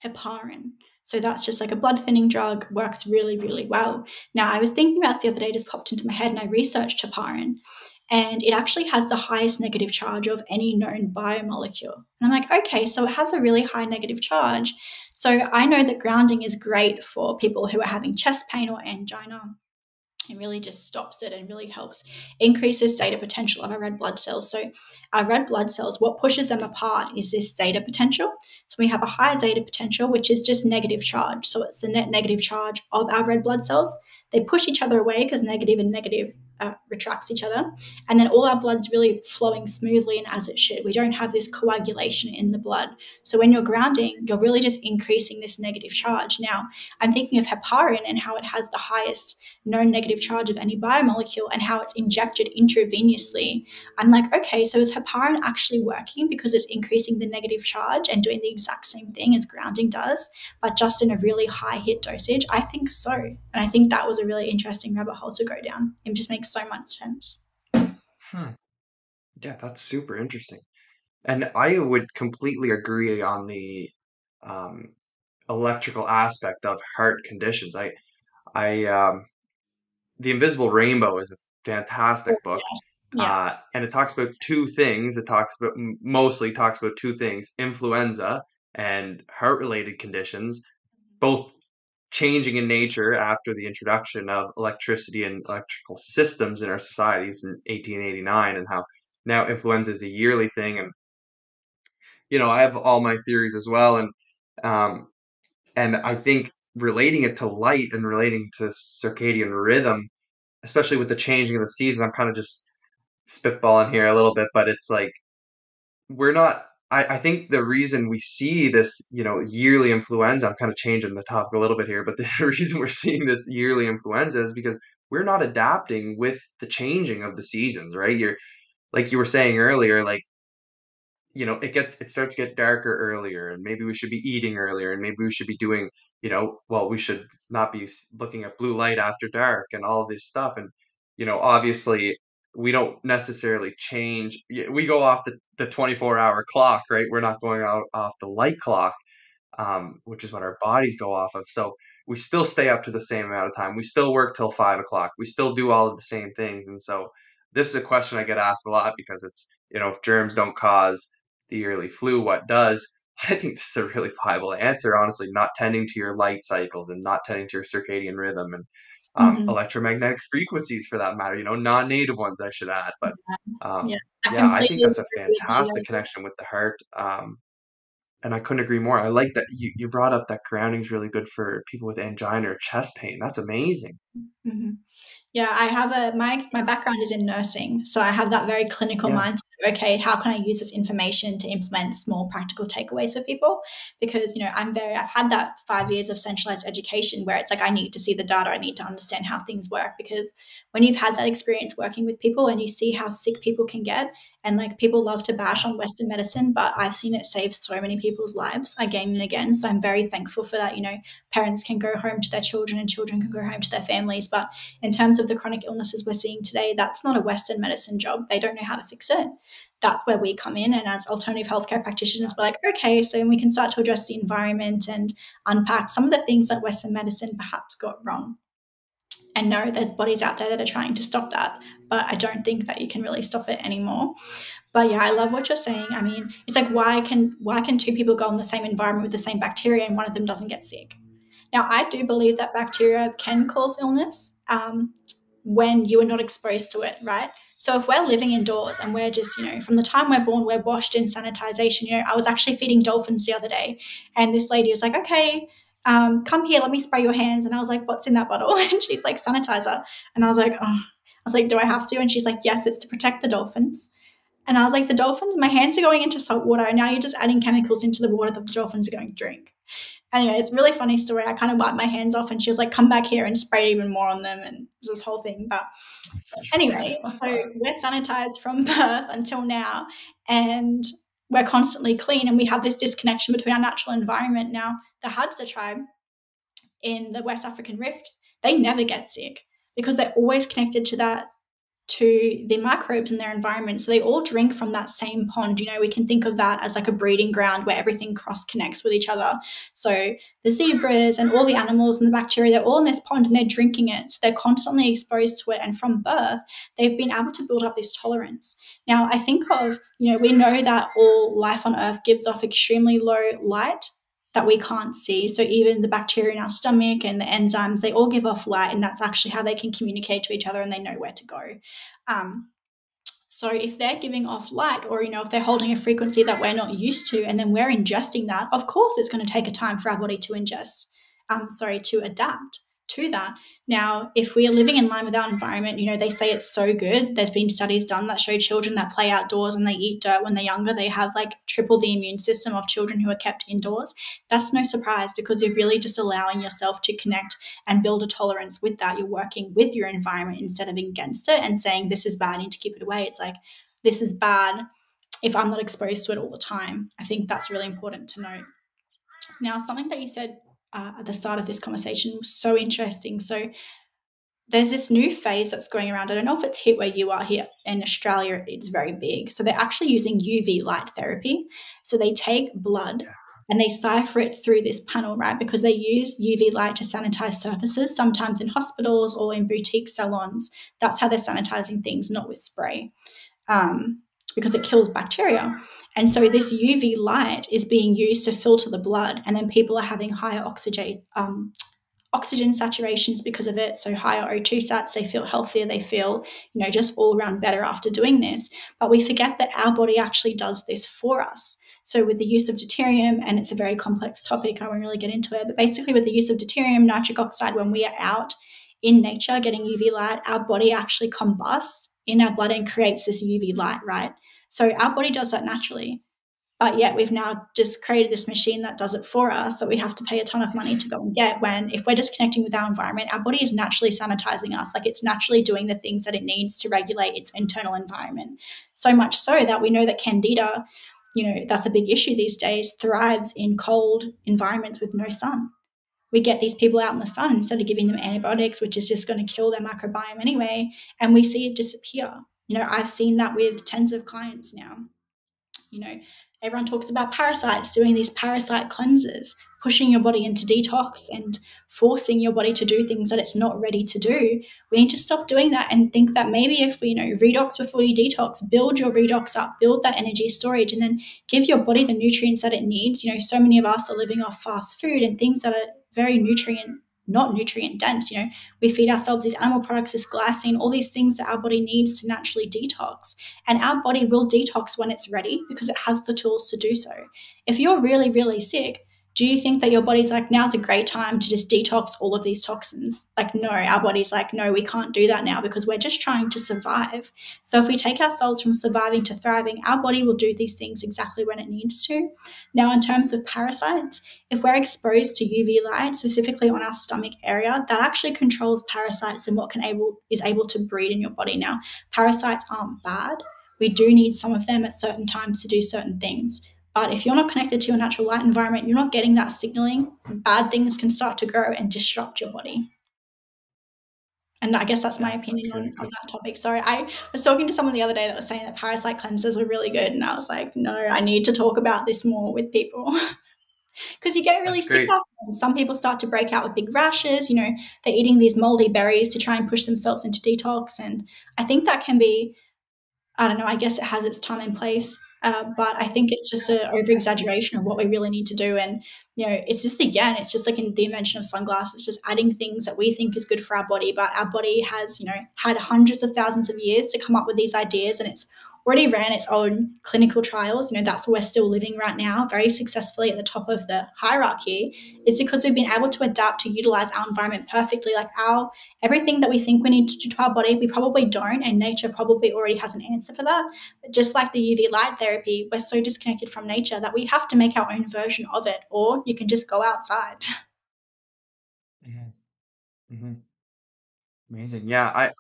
heparin. So that's just like a blood thinning drug, works really, really well. Now, I was thinking about this the other day, just popped into my head, and I researched heparin, and it actually has the highest negative charge of any known biomolecule. And I'm like, okay, so it has a really high negative charge. So I know that grounding is great for people who are having chest pain or angina. It really just stops it and really helps increase this zeta potential of our red blood cells. So, our red blood cells, what pushes them apart is this zeta potential. So, we have a high zeta potential, which is just negative charge. So, it's the net negative charge of our red blood cells. They push each other away because negative and negative retracts each other. And then all our blood's really flowing smoothly and as it should. We don't have this coagulation in the blood. So, when you're grounding, you're really just increasing this negative charge. Now, I'm thinking of heparin and how it has the highest known negative charge of any biomolecule and how it's injected intravenously. I'm like, okay, so is heparin actually working because it's increasing the negative charge and doing the exact same thing as grounding does, but just in a really high hit dosage? I think so. And I think that was a really interesting rabbit hole to go down. It just makes so much sense. hmm. Yeah, that's super interesting. And I would completely agree on the um, electrical aspect of heart conditions. I, The Invisible Rainbow is a fantastic book, Yeah. and it talks about two things. It talks about mostly talks about two things: influenza and heart-related conditions, both changing in nature after the introduction of electricity and electrical systems in our societies in 1889, and how now influenza is a yearly thing. And I have all my theories as well, um, and I think relating it to light and relating to circadian rhythm, especially with the changing of the season, I'm kind of just spitballing here a little bit, but it's like we're not. I think the reason we see this, yearly influenza, I'm kind of changing the topic a little bit here, but the reason we're seeing this yearly influenza is because we're not adapting with the changing of the seasons, right? You're like you were saying earlier, like it starts to get darker earlier, and maybe we should be eating earlier, and maybe we should be doing, well, we should not be looking at blue light after dark and all this stuff. And obviously we don't necessarily change. We go off the 24-hour clock, right? We're not going out off the light clock, which is what our bodies go off of. So we still stay up to the same amount of time. We still work till 5 o'clock. We still do all of the same things. And so this is a question I get asked a lot because it's, if germs don't cause the yearly flu, what does? I think this is a really viable answer, honestly, not tending to your light cycles and not tending to your circadian rhythm and Mm-hmm. electromagnetic frequencies for that matter, non-native ones, I should add. But Yeah. I yeah, I think completely that's a agree with fantastic you. connection with the heart. And I couldn't agree more. I like that you brought up that grounding is really good for people with angina or chest pain. That's amazing. Mm-hmm. Yeah, I have my background is in nursing, so I have that very clinical Yeah. mindset okay, how can I use this information to implement small practical takeaways for people? Because, I've had that 5 years of centralized education where it's like, I need to see the data, I need to understand how things work. Because when you've had that experience working with people and you see how sick people can get, and like people love to bash on Western medicine, but I've seen it save so many people's lives again and again. So I'm very thankful for that. Parents can go home to their children and children can go home to their families. But in terms of the chronic illnesses we're seeing today, that's not a Western medicine job. They don't know how to fix it. That's where we come in. And as alternative healthcare practitioners, we're like, okay, so we can start to address the environment and unpack some of the things that Western medicine perhaps got wrong. And no, there's bodies out there that are trying to stop that, but I don't think that you can really stop it anymore. But yeah, I love what you're saying. I mean, it's like, why can two people go in the same environment with the same bacteria and one of them doesn't get sick? Now, I do believe that bacteria can cause illness when you are not exposed to it, right? So if we're living indoors and we're just, from the time we're born, we're washed in sanitization. I was actually feeding dolphins the other day, and this lady was like, okay, come here, let me spray your hands. And I was like, what's in that bottle? And she's like, sanitizer. And I was like, oh. I was like, do I have to? And she's like, yes, it's to protect the dolphins. And I was like, the dolphins, my hands are going into salt water, and now you're just adding chemicals into the water that the dolphins are going to drink. Anyway, it's a really funny story. I kind of wiped my hands off, and she was like, come back here, and sprayed even more on them, and this whole thing. But anyway, so we're sanitized from birth until now, and we're constantly clean, and we have this disconnection between our natural environment. Now, the Hadza tribe in the West African Rift, they never get sick because they're always connected to the microbes in their environment. So they all drink from that same pond. We can think of that as like a breeding ground where everything cross connects with each other. So the zebras and all the animals and the bacteria, they're all in this pond and they're drinking it. So they're constantly exposed to it. And from birth, they've been able to build up this tolerance. Now, I think of, we know that all life on Earth gives off extremely low light that we can't see. So even the bacteria in our stomach and the enzymes, they all give off light, and that's actually how they can communicate to each other and they know where to go. So if they're giving off light, or, if they're holding a frequency that we're not used to, and then we're ingesting that, of course it's going to take a time for our body to to adapt to that. Now, if we are living in line with our environment, they say it's so good. There's been studies done that show children that play outdoors and they eat dirt when they're younger, they have like triple the immune system of children who are kept indoors. That's no surprise, because you're really just allowing yourself to connect and build a tolerance with that. You're working with your environment instead of against it and saying, this is bad, I need to keep it away. It's like, this is bad if I'm not exposed to it all the time. I think that's really important to note. Now, something that you said at the start of this conversation was so interesting. So there's this new phase that's going around. I don't know if it's hit where you are. Here in Australia, it's very big. So they're actually using UV light therapy. So they take blood and they cipher it through this panel, right? Because they use UV light to sanitize surfaces, sometimes in hospitals or in boutique salons. That's how they're sanitizing things, not with spray, because it kills bacteria. And so this UV light is being used to filter the blood, and then people are having higher oxygen saturations because of it. So higher O2 sats, they feel healthier, they feel, just all around better after doing this. But we forget that our body actually does this for us. So with the use of deuterium, and it's a very complex topic, I won't really get into it, but basically with the use of deuterium, nitric oxide, when we are out in nature getting UV light, our body actually combusts in our blood and creates this UV light, right? So our body does that naturally. But yet we've now just created this machine that does it for us, that we have to pay a ton of money to go and get, when if we're disconnecting with our environment, our body is naturally sanitizing us. Like, it's naturally doing the things that it needs to regulate its internal environment. So much so that we know that Candida, that's a big issue these days, thrives in cold environments with no sun. We get these people out in the sun instead of giving them antibiotics, which is just going to kill their microbiome anyway, and we see it disappear. I've seen that with tens of clients now. Everyone talks about parasites, doing these parasite cleanses, pushing your body into detox and forcing your body to do things that it's not ready to do. We need to stop doing that and think that maybe if we, redox before you detox, build your redox up, build that energy storage, and then give your body the nutrients that it needs. So many of us are living off fast food and things that are very not nutrient dense. We feed ourselves these animal products, this glycine, all these things that our body needs to naturally detox. And our body will detox when it's ready because it has the tools to do so. If you're really, really sick, Do you think that your body's like, now's a great time to just detox all of these toxins? Like, no, our body's like, no, we can't do that now because we're just trying to survive. So if we take ourselves from surviving to thriving, our body will do these things exactly when it needs to. Now, in terms of parasites, if we're exposed to UV light, specifically on our stomach area, that actually controls parasites and what is able to breed in your body. Now, parasites aren't bad. We do need some of them at certain times to do certain things. But if you're not connected to your natural light environment, you're not getting that signaling, bad things can start to grow and disrupt your body. And I guess that's my Yeah, that's opinion really on good. that topic. Sorry, I was talking to someone the other day that was saying that parasite cleansers were really good. And I was like, no, I need to talk about this more with people. Because you get really That's sick great. after them. Some people start to break out with big rashes. They're eating these moldy berries to try and push themselves into detox. And I think that can be, I don't know, I guess it has its time and place. But I think it's just an over exaggeration of what we really need to do. And, it's just, again, it's just like in the invention of sunglasses, it's just adding things that we think is good for our body. But our body has, had hundreds of thousands of years to come up with these ideas, and it's already ran its own clinical trials. That's where we're still living right now, very successfully at the top of the hierarchy, is because we've been able to adapt to utilize our environment perfectly. Like everything that we think we need to do to our body, we probably don't, and nature probably already has an answer for that. But just like the UV light therapy, we're so disconnected from nature that we have to make our own version of it, or you can just go outside. Hmm. Hmm. Amazing. Yeah, I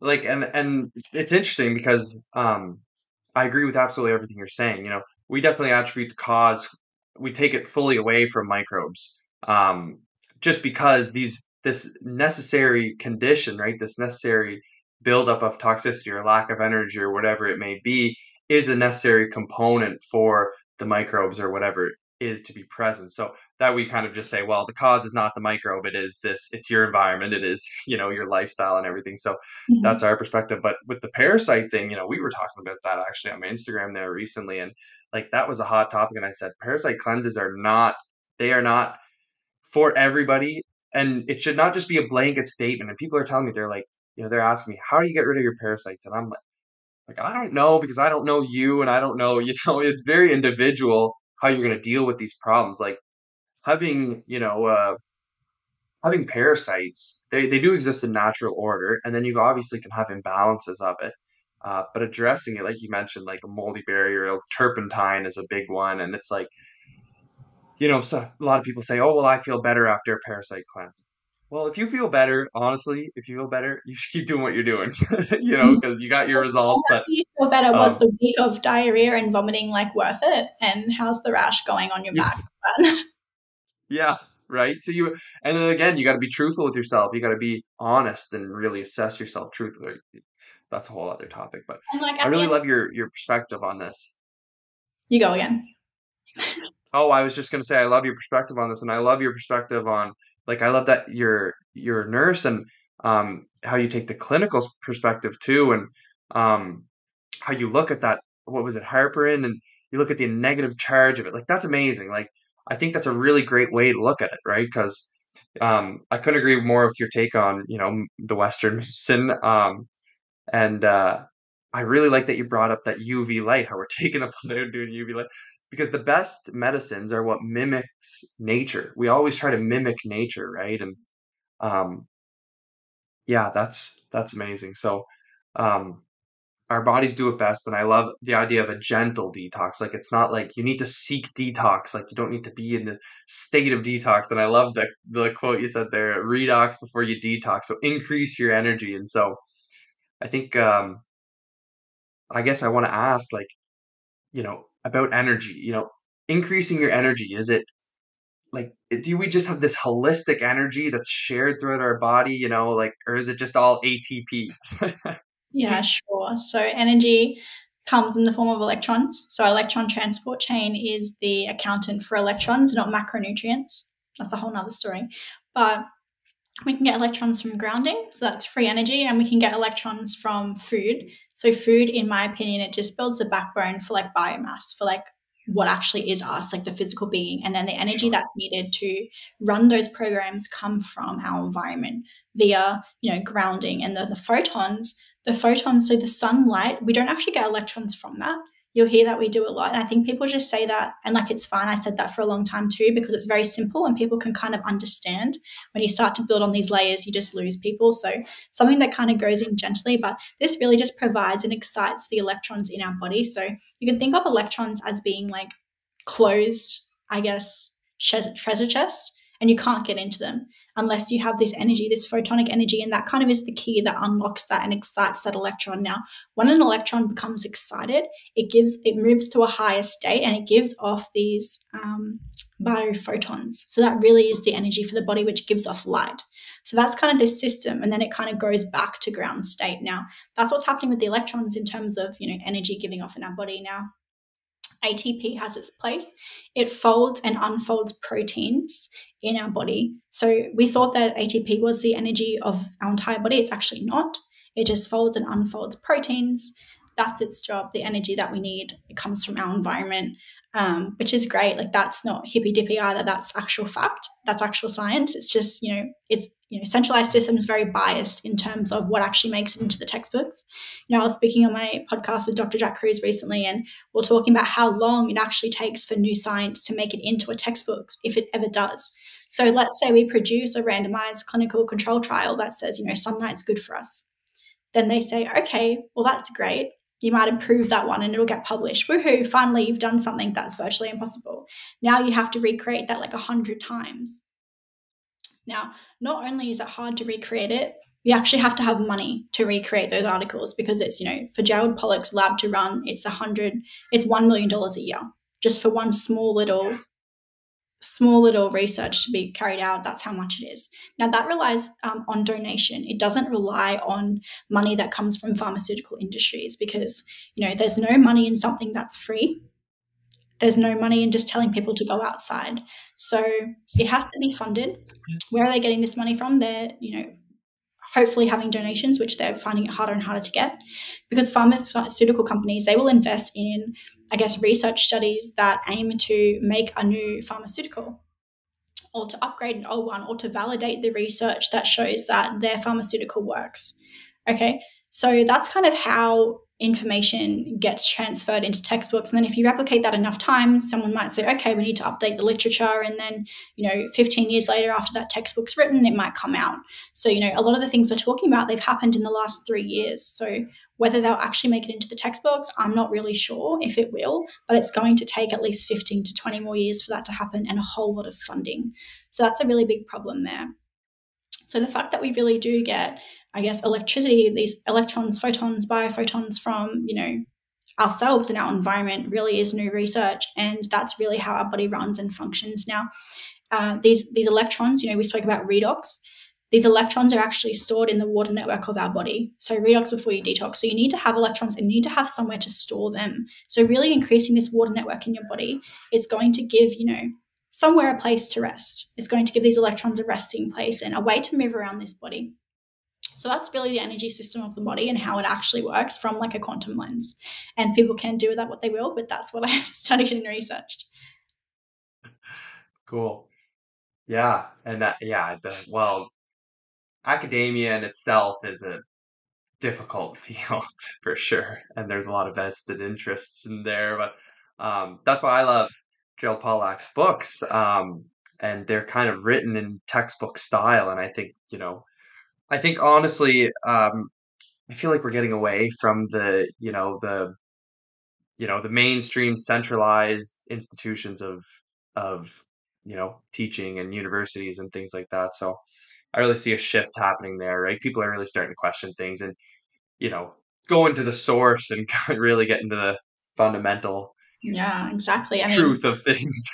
like, and it's interesting because I agree with absolutely everything you're saying. We definitely attribute the cause, we take it fully away from microbes, just because this necessary condition, right? This necessary buildup of toxicity or lack of energy or whatever it may be is a necessary component for the microbes or whatever is to be present. So that we kind of just say, well, the cause is not the microbe, it's your environment, it is, your lifestyle and everything. So that's Mhm. our perspective. But with the parasite thing, we were talking about that actually on my Instagram there recently, and like that was a hot topic. And I said, parasite cleanses they are not for everybody, and it should not just be a blanket statement. And people are telling me they're like, they're asking me, how do you get rid of your parasites? And I'm like I don't know because I don't know you, and I don't know, it's very individual how you're going to deal with these problems. Like having, having parasites, they do exist in natural order, and then you obviously can have imbalances of it. But addressing it, like you mentioned, like a moldy berry or turpentine is a big one, and it's like, so a lot of people say, "Oh, well, I feel better after a parasite cleanse." Well, if you feel better, honestly, if you feel better, you should keep doing what you're doing, because you got your How results. But do you feel better? Was um, the week of diarrhea and vomiting like worth it? And how's the rash going on your yeah, back? yeah, right. So and then again, you got to be truthful with yourself. You got to be honest and really assess yourself truthfully. That's a whole other topic, but And like I at the really end, love your perspective on this. you go again. Oh, I was just gonna say I love your perspective on this, and I love your perspective on, like, I love that you're a nurse, and how you take the clinical perspective too, and um how you look at that, what was it, heparin, and you look at the negative charge of it. Like that's amazing. Like I think that's a really great way to look at it, right? Because I couldn't agree more with your take on, the Western medicine. And I really like that you brought up that UV light, how we're taking up doing UV light, because the best medicines are what mimics nature. We always try to mimic nature, right? And um, yeah, that's amazing. So um, our bodies do it best, and I love the idea of a gentle detox. Like it's not like you need to seek detox. Like you don't need to be in this state of detox. And I love the quote you said there: "Redox before you detox." So increase your energy. And so I think I guess I want to ask, like, about energy, increasing your energy. Is it like, do we just have this holistic energy that's shared throughout our body, like, or is it just all ATP? Yeah, sure. So energy comes in the form of electrons. So electron transport chain is the accountant for electrons, not macronutrients. That's a whole nother story. But we can get electrons from grounding, so that's free energy, and we can get electrons from food. So food, in my opinion, it just builds a backbone for like biomass, for like what actually is us, like the physical being. And then the energy Sure. that's needed to run those programs come from our environment via, grounding. And the photons, so the sunlight, we don't actually get electrons from that. You'll hear that we do a lot. And I think people just say that and like it's fine. I said that for a long time too, because it's very simple and people can kind of understand. When you start to build on these layers, you just lose people. So something that kind of goes in gently, but this really just provides and excites the electrons in our body. So you can think of electrons as being like closed, I guess, treasure chests, and you can't get into them unless you have this energy, this photonic energy, and that kind of is the key that unlocks that and excites that electron. Now, when an electron becomes excited, it moves to a higher state and it gives off these biophotons. So that really is the energy for the body, which gives off light. So that's kind of this system, and then it kind of goes back to ground state. Now, that's what's happening with the electrons in terms of, energy giving off in our body. Now, ATP has its place. It folds and unfolds proteins in our body. So we thought that ATP was the energy of our entire body. It's actually not. It just folds and unfolds proteins. That's its job. The energy that we need, it comes from our environment, which is great. Like that's not hippy dippy either. That's actual fact. That's actual science. It's just, it's centralized system is very biased in terms of what actually makes it into the textbooks. I was speaking on my podcast with Dr. Jack Cruz recently, and we're talking about how long it actually takes for new science to make it into a textbook, if it ever does. So let's say we produce a randomized clinical control trial that says, sunlight's good for us. Then they say, okay, well, that's great. You might improve that one and it'll get published. Woohoo, finally, you've done something that's virtually impossible. Now you have to recreate that like 100 times. Now, not only is it hard to recreate it, you actually have to have money to recreate those articles because it's, for Gerald Pollack's lab to run, it's $1 million a year just for one small little research to be carried out. That's how much it is. Now that relies on donation. It doesn't rely on money that comes from pharmaceutical industries because, there's no money in something that's free. There's no money in just telling people to go outside. So it has to be funded. Where are they getting this money from? They're, hopefully having donations, which they're finding it harder and harder to get because pharmaceutical companies, they will invest in, I guess, research studies that aim to make a new pharmaceutical or to upgrade an old one or to validate the research that shows that their pharmaceutical works. Okay, so that's kind of how information gets transferred into textbooks. And then if you replicate that enough times, someone might say, okay, we need to update the literature. And then, 15 years later after that textbook's written, it might come out. So, a lot of the things we're talking about, they've happened in the last 3 years. So whether they'll actually make it into the textbooks, I'm not really sure if it will, but it's going to take at least 15 to 20 more years for that to happen and a whole lot of funding. So that's a really big problem there. So the fact that we really do get, I guess, electricity, these electrons, photons, biophotons from, ourselves and our environment really is new research. And that's really how our body runs and functions now. These electrons, we spoke about redox. These electrons are actually stored in the water network of our body. So redox before you detox. So you need to have electrons and you need to have somewhere to store them. So really increasing this water network in your body, it's going to give, somewhere a place to rest. It's going to give these electrons a resting place and a way to move around this body. So that's really the energy system of the body and how it actually works from like a quantum lens. And people can do with that what they will, but that's what I've studied and researched. Cool. Yeah. And academia in itself is a difficult field for sure. And there's a lot of vested interests in there, but that's why I love Gerald Pollack's books. And they're kind of written in textbook style. And I think honestly, I feel like we're getting away from the mainstream centralized institutions of teaching and universities and things like that. So I really see a shift happening there, right? People are really starting to question things and go into the source and really get into the fundamental exactly. truth of things.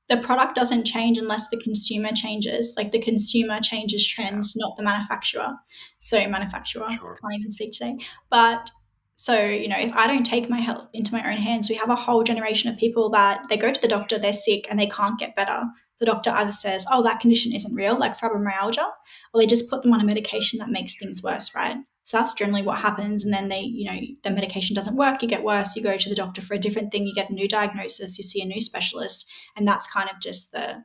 The product doesn't change unless the consumer changes. Like the consumer changes trends, not the manufacturer. So Sure. can't even speak today. But so, if I don't take my health into my own hands, we have a whole generation of people that they go to the doctor, they're sick and they can't get better. The doctor either says, oh, that condition isn't real, like fibromyalgia, or they just put them on a medication that makes things worse, right? So that's generally what happens. And then the medication doesn't work, you get worse, you go to the doctor for a different thing, you get a new diagnosis, you see a new specialist. And that's kind of just the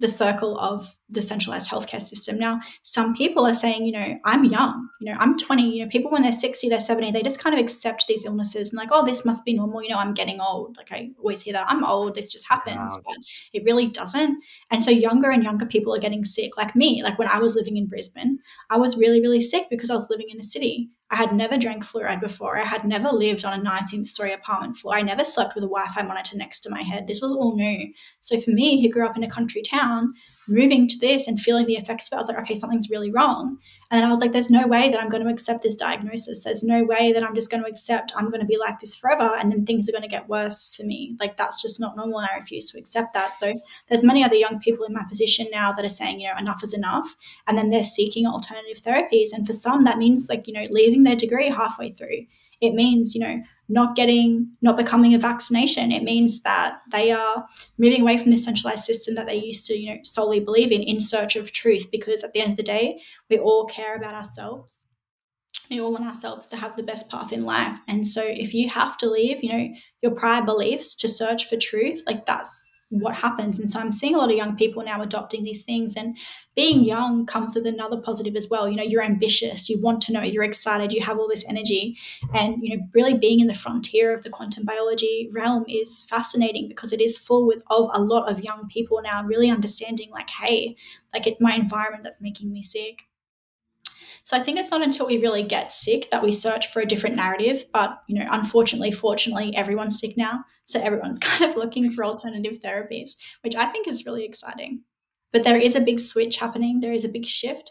the circle of the centralized healthcare system. Now, some people are saying, I'm young, I'm 20, people when they're 60, they're 70, they just kind of accept these illnesses and like, oh, this must be normal. I'm getting old. Like I always hear that I'm old. This just happens, Yeah. but it really doesn't. And so younger and younger people are getting sick. Like me, like when I was living in Brisbane, I was really, really sick because I was living in a city. I had never drank fluoride before. I had never lived on a 19th story apartment floor. I never slept with a Wi-Fi monitor next to my head. This was all new. So for me, who grew up in a country town, moving to this and feeling the effects of it, I was like, okay, something's really wrong. And then I was like, there's no way that I'm going to accept this diagnosis. There's no way that I'm just going to accept I'm going to be like this forever and then things are going to get worse for me. Like that's just not normal and I refuse to accept that. So there's many other young people in my position now that are saying, enough is enough. And then they're seeking alternative therapies. And for some, that means like, leaving their degree halfway through. It means, not becoming a vaccination. It means that they are moving away from this centralized system that they used to, solely believe in search of truth, because at the end of the day, we all care about ourselves. We all want ourselves to have the best path in life. And so if you have to leave, your prior beliefs to search for truth, like that's what happens. And so I'm seeing a lot of young people now adopting these things, and being young comes with another positive as well. You're ambitious, you want to know, you're excited, you have all this energy, and really being in the frontier of the quantum biology realm is fascinating because it is full of a lot of young people now really understanding like, hey, like it's my environment that's making me sick. So I think it's not until we really get sick that we search for a different narrative. But, unfortunately, fortunately, everyone's sick now. So everyone's kind of looking for alternative therapies, which I think is really exciting. But there is a big switch happening. There is a big shift.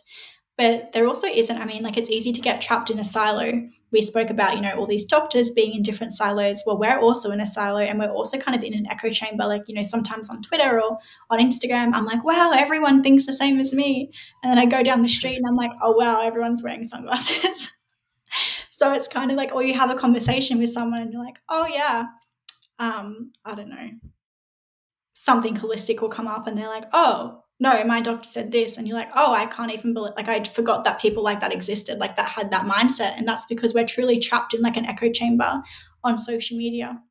But there also isn't. I mean, like it's easy to get trapped in a silo. We spoke about, all these doctors being in different silos. Well, we're also in a silo and we're also kind of in an echo chamber. Like, sometimes on Twitter or on Instagram, I'm like, wow, everyone thinks the same as me. And then I go down the street and I'm like, oh, wow, everyone's wearing sunglasses. So it's kind of like, or you have a conversation with someone and you're like, oh, yeah, I don't know, something holistic will come up and they're like, oh, no, my doctor said this. And you're like, oh, I can't even believe, like I forgot that people like that existed, like that had that mindset. And that's because we're truly trapped in like an echo chamber on social media.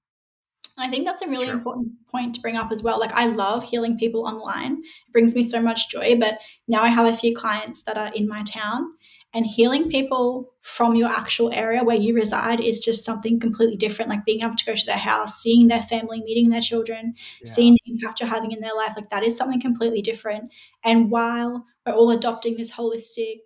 I think that's a really important point to bring up as well. Like I love healing people online. It brings me so much joy. But now I have a few clients that are in my town, and healing people from your actual area where you reside is just something completely different. Like being able to go to their house, seeing their family, meeting their children, seeing the impact you're having in their life. Like that is something completely different. And while we're all adopting this holistic,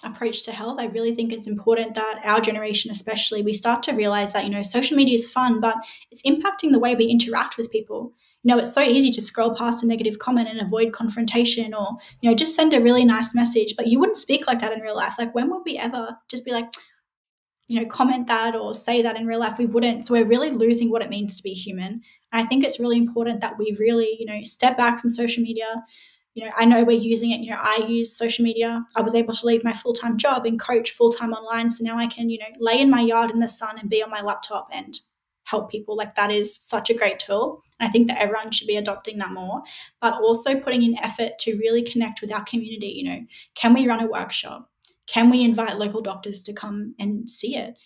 approach to health, I really think it's important that our generation especially, we start to realize that, social media is fun, but it's impacting the way we interact with people. It's so easy to scroll past a negative comment and avoid confrontation, or, just send a really nice message, but you wouldn't speak like that in real life. Like when would we ever just be like, comment that or say that in real life? We wouldn't. So we're really losing what it means to be human. And I think it's really important that we really, step back from social media. I know we're using it. I use social media. I was able to leave my full-time job and coach full-time online. So now I can, lay in my yard in the sun and be on my laptop and help people. Like that is such a great tool. And I think that everyone should be adopting that more, but also putting in effort to really connect with our community. Can we run a workshop? Can we invite local doctors to come and see it?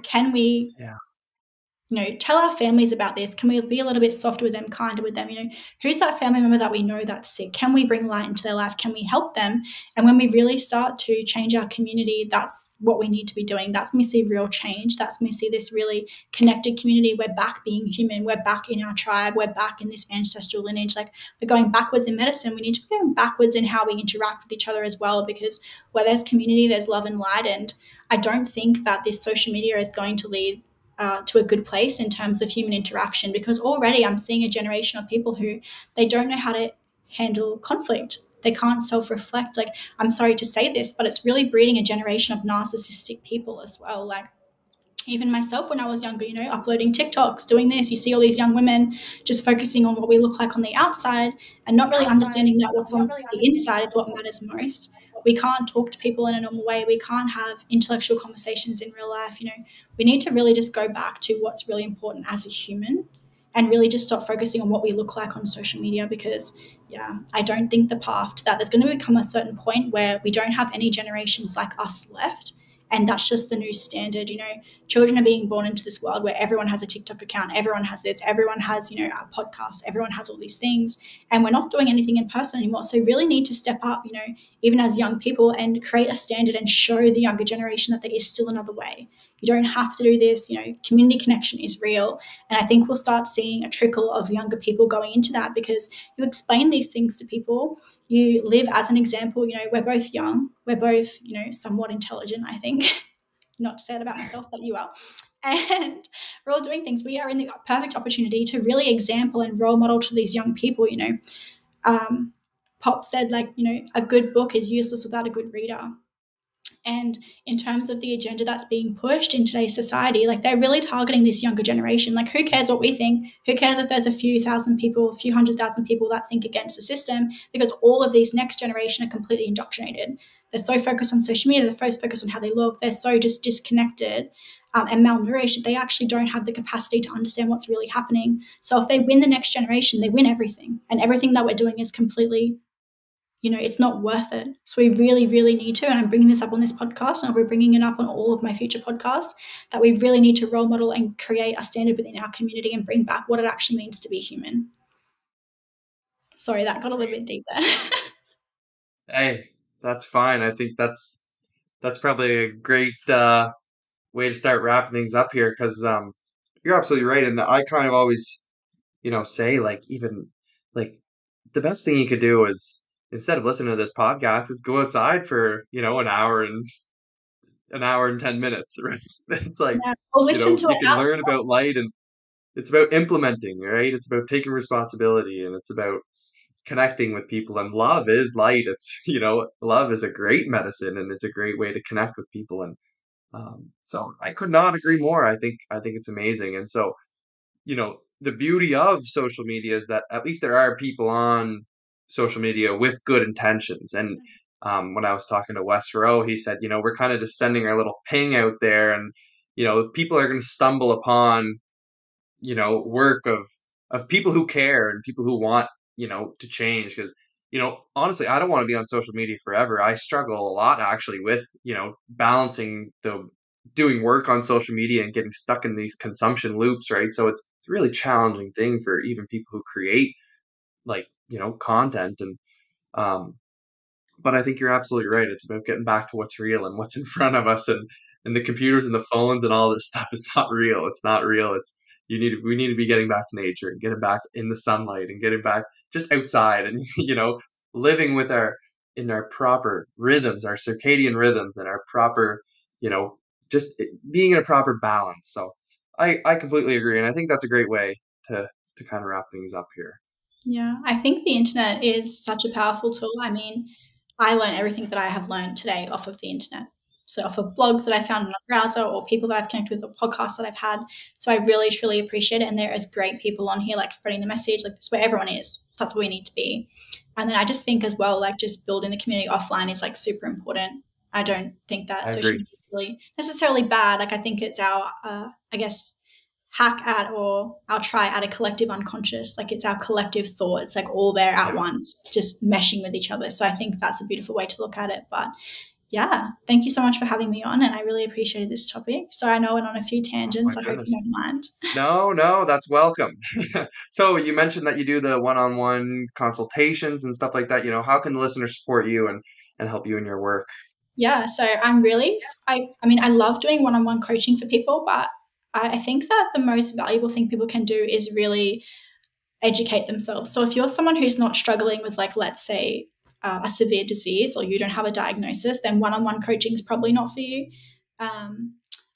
Can we tell our families about this? Can we be a little bit softer with them, kinder with them? Who's that family member that we know that's sick? Can we bring light into their life? Can we help them? And when we really start to change our community, that's what we need to be doing. That's when we see real change. That's when we see this really connected community. We're back being human. We're back in our tribe. We're back in this ancestral lineage. Like we're going backwards in medicine. We need to be going backwards in how we interact with each other as well, because where there's community, there's love and light. And I don't think that this social media is going to lead to a good place in terms of human interaction, because already I'm seeing a generation of people who they don't know how to handle conflict. They can't self-reflect. Like, I'm sorry to say this, but it's really breeding a generation of narcissistic people as well. Like even myself when I was younger, uploading TikToks, doing this, you see all these young women just focusing on what we look like on the outside and not really understanding that what's on the inside is what matters most. We can't talk to people in a normal way. We can't have intellectual conversations in real life. We need to really just go back to what's really important as a human and really just stop focusing on what we look like on social media, because, I don't think the path to that, there's going to become a certain point where we don't have any generations like us left. And that's just the new standard. Children are being born into this world where everyone has a TikTok account, everyone has this, everyone has, a podcast, everyone has all these things, and we're not doing anything in person anymore. So we really need to step up, even as young people, and create a standard and show the younger generation that there is still another way. You don't have to do this. Community connection is real. And I think we'll start seeing a trickle of younger people going into that, because you explain these things to people. You live as an example. We're both young. We're both, somewhat intelligent, I think. Not to say it about myself, but you are. And we're all doing things. We are in the perfect opportunity to really example and role model to these young people. Pop said, a good book is useless without a good reader. And in terms of the agenda that's being pushed in today's society, they're really targeting this younger generation. Who cares what we think? Who cares if there's a few thousand people, a few 100,000 people that think against the system? Because all of these next generation are completely indoctrinated. They're so focused on social media, they're so focused on how they look, they're so just disconnected and malnourished. They actually don't have the capacity to understand what's really happening. So if they win the next generation, they win everything. And everything that we're doing is completely, it's not worth it. So we really, really need to, and I'm bringing this up on this podcast, and I'll be bringing it up on all of my future podcasts, that we really need to role model and create a standard within our community and bring back what it actually means to be human. Sorry, that got a little bit deep there. Hey, that's fine. I think that's probably a great way to start wrapping things up here, because you're absolutely right. And I kind of always, say even the best thing you could do is, instead of listening to this podcast, is go outside for, an hour and 10 minutes, right? It's Yeah. Or listen to you it can out. learn about light, and it's about implementing, right? It's about taking responsibility, and it's about connecting with people. And love is light. It's, love is a great medicine, and it's a great way to connect with people. And so I could not agree more. I think it's amazing. And so, the beauty of social media is that at least there are people on social media with good intentions. And when I was talking to Wes Rowe, he said, we're kind of just sending our little ping out there, and people are going to stumble upon work of people who care and people who want to change. Because honestly, I don't want to be on social media forever. I struggle a lot actually with balancing the doing work on social media and getting stuck in these consumption loops, right? So it's a really challenging thing for even people who create content. And um but I think you're absolutely right. It's about getting back to what's real and what's in front of us. And the computers and the phones and all this stuff is not real. It's not real. We need to be getting back to nature and getting back in the sunlight and getting back just outside, and living with in our proper rhythms, our circadian rhythms, and our proper, just being in a proper balance. So I completely agree, and I think that's a great way to kind of wrap things up here. Yeah, I think the internet is such a powerful tool. I mean, I learned everything that I have learned today off of the internet. So off of blogs that I found on a browser, or people that I've connected with, or podcasts that I've had. So I really, truly appreciate it. And there is great people on here, spreading the message. That's where everyone is. That's where we need to be. And then I just think as well, just building the community offline is super important. I don't think that I social agree. media is really necessarily bad. I think it's our, I guess, hack at, or I'll try at, a collective unconscious. It's our collective thought. It's all there at Yeah. once, just meshing with each other. So I think that's a beautiful way to look at it. But yeah, thank you so much for having me on, and I really appreciated this topic. So I know I went on a few Oh my tangents. I hope you goodness. don't mind. No, that's welcome. So you mentioned that you do the one-on-one consultations and stuff like that. How can the listeners support you and help you in your work? Yeah, so I'm really, I mean, I love doing one-on-one coaching for people, but I think that the most valuable thing people can do is really educate themselves. So if you're someone who's not struggling with, let's say, a severe disease, or you don't have a diagnosis, then one-on-one coaching is probably not for you.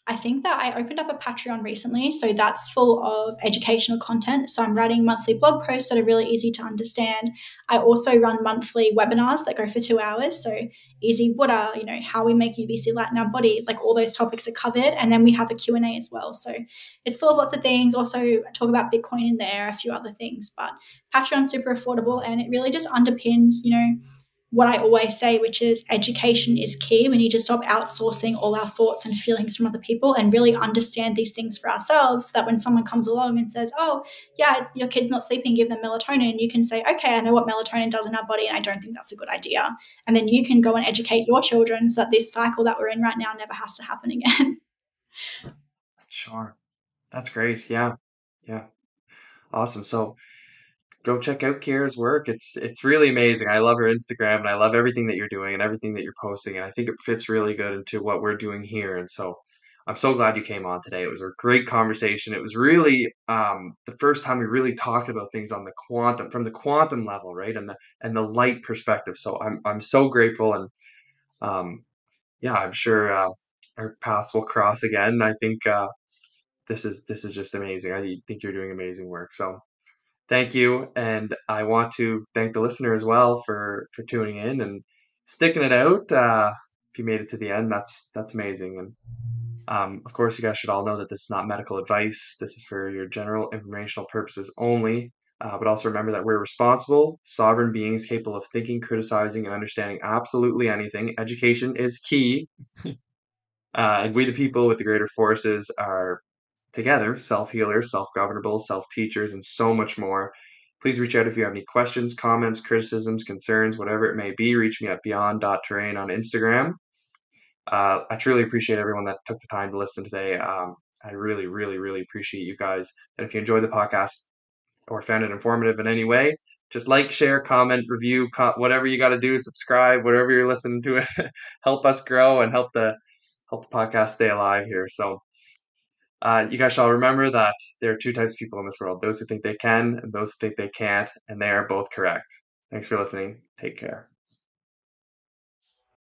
I think that I opened up a Patreon recently, so that's full of educational content. So I'm writing monthly blog posts that are really easy to understand. I also run monthly webinars that go for 2 hours. So easy water, how we make UVC light in our body, all those topics are covered. And then we have a Q&A as well. So it's full of lots of things. Also I talk about Bitcoin in there, a few other things, but Patreon's super affordable, and it really just underpins, what I always say, which is education is key. We need to stop outsourcing all our thoughts and feelings from other people and really understand these things for ourselves, so that when someone comes along and says, oh, yeah, your kid's not sleeping, give them melatonin, you can say, okay, I know what melatonin does in our body, and I don't think that's a good idea. And then you can go and educate your children so that this cycle that we're in right now never has to happen again. Sure. That's great. Yeah. Yeah. Awesome. So go check out Kiera's work. It's really amazing. I love her Instagram and I love everything that you're doing and everything that you're posting. And I think it fits really good into what we're doing here. And so I'm so glad you came on today. It was a great conversation. It was really the first time we really talked about things on the quantum from the quantum level, right? And the light perspective. So I'm so grateful and yeah, I'm sure our paths will cross again. I think this is just amazing. I think you're doing amazing work. So thank you, and I want to thank the listener as well for tuning in and sticking it out. If you made it to the end, that's amazing. And of course, you guys should all know that this is not medical advice. This is for your general informational purposes only. But also remember that we're responsible, sovereign beings capable of thinking, criticizing, and understanding absolutely anything. Education is key. And we, the people with the greater forces, are together self healers, self governable, self teachers, and so much more. Please reach out if you have any questions, comments, criticisms, concerns, whatever it may be. Reach me at beyond.terrain on Instagram. I truly appreciate everyone that took the time to listen today. I really, really, really appreciate you guys. And if you enjoyed the podcast or found it informative in any way, just like, share, comment, review, whatever you got to do, subscribe, whatever you're listening to it, help us grow and help the podcast stay alive here. So you guys shall remember that there are two types of people in this world: those who think they can and those who think they can't, and they are both correct. Thanks for listening. Take care.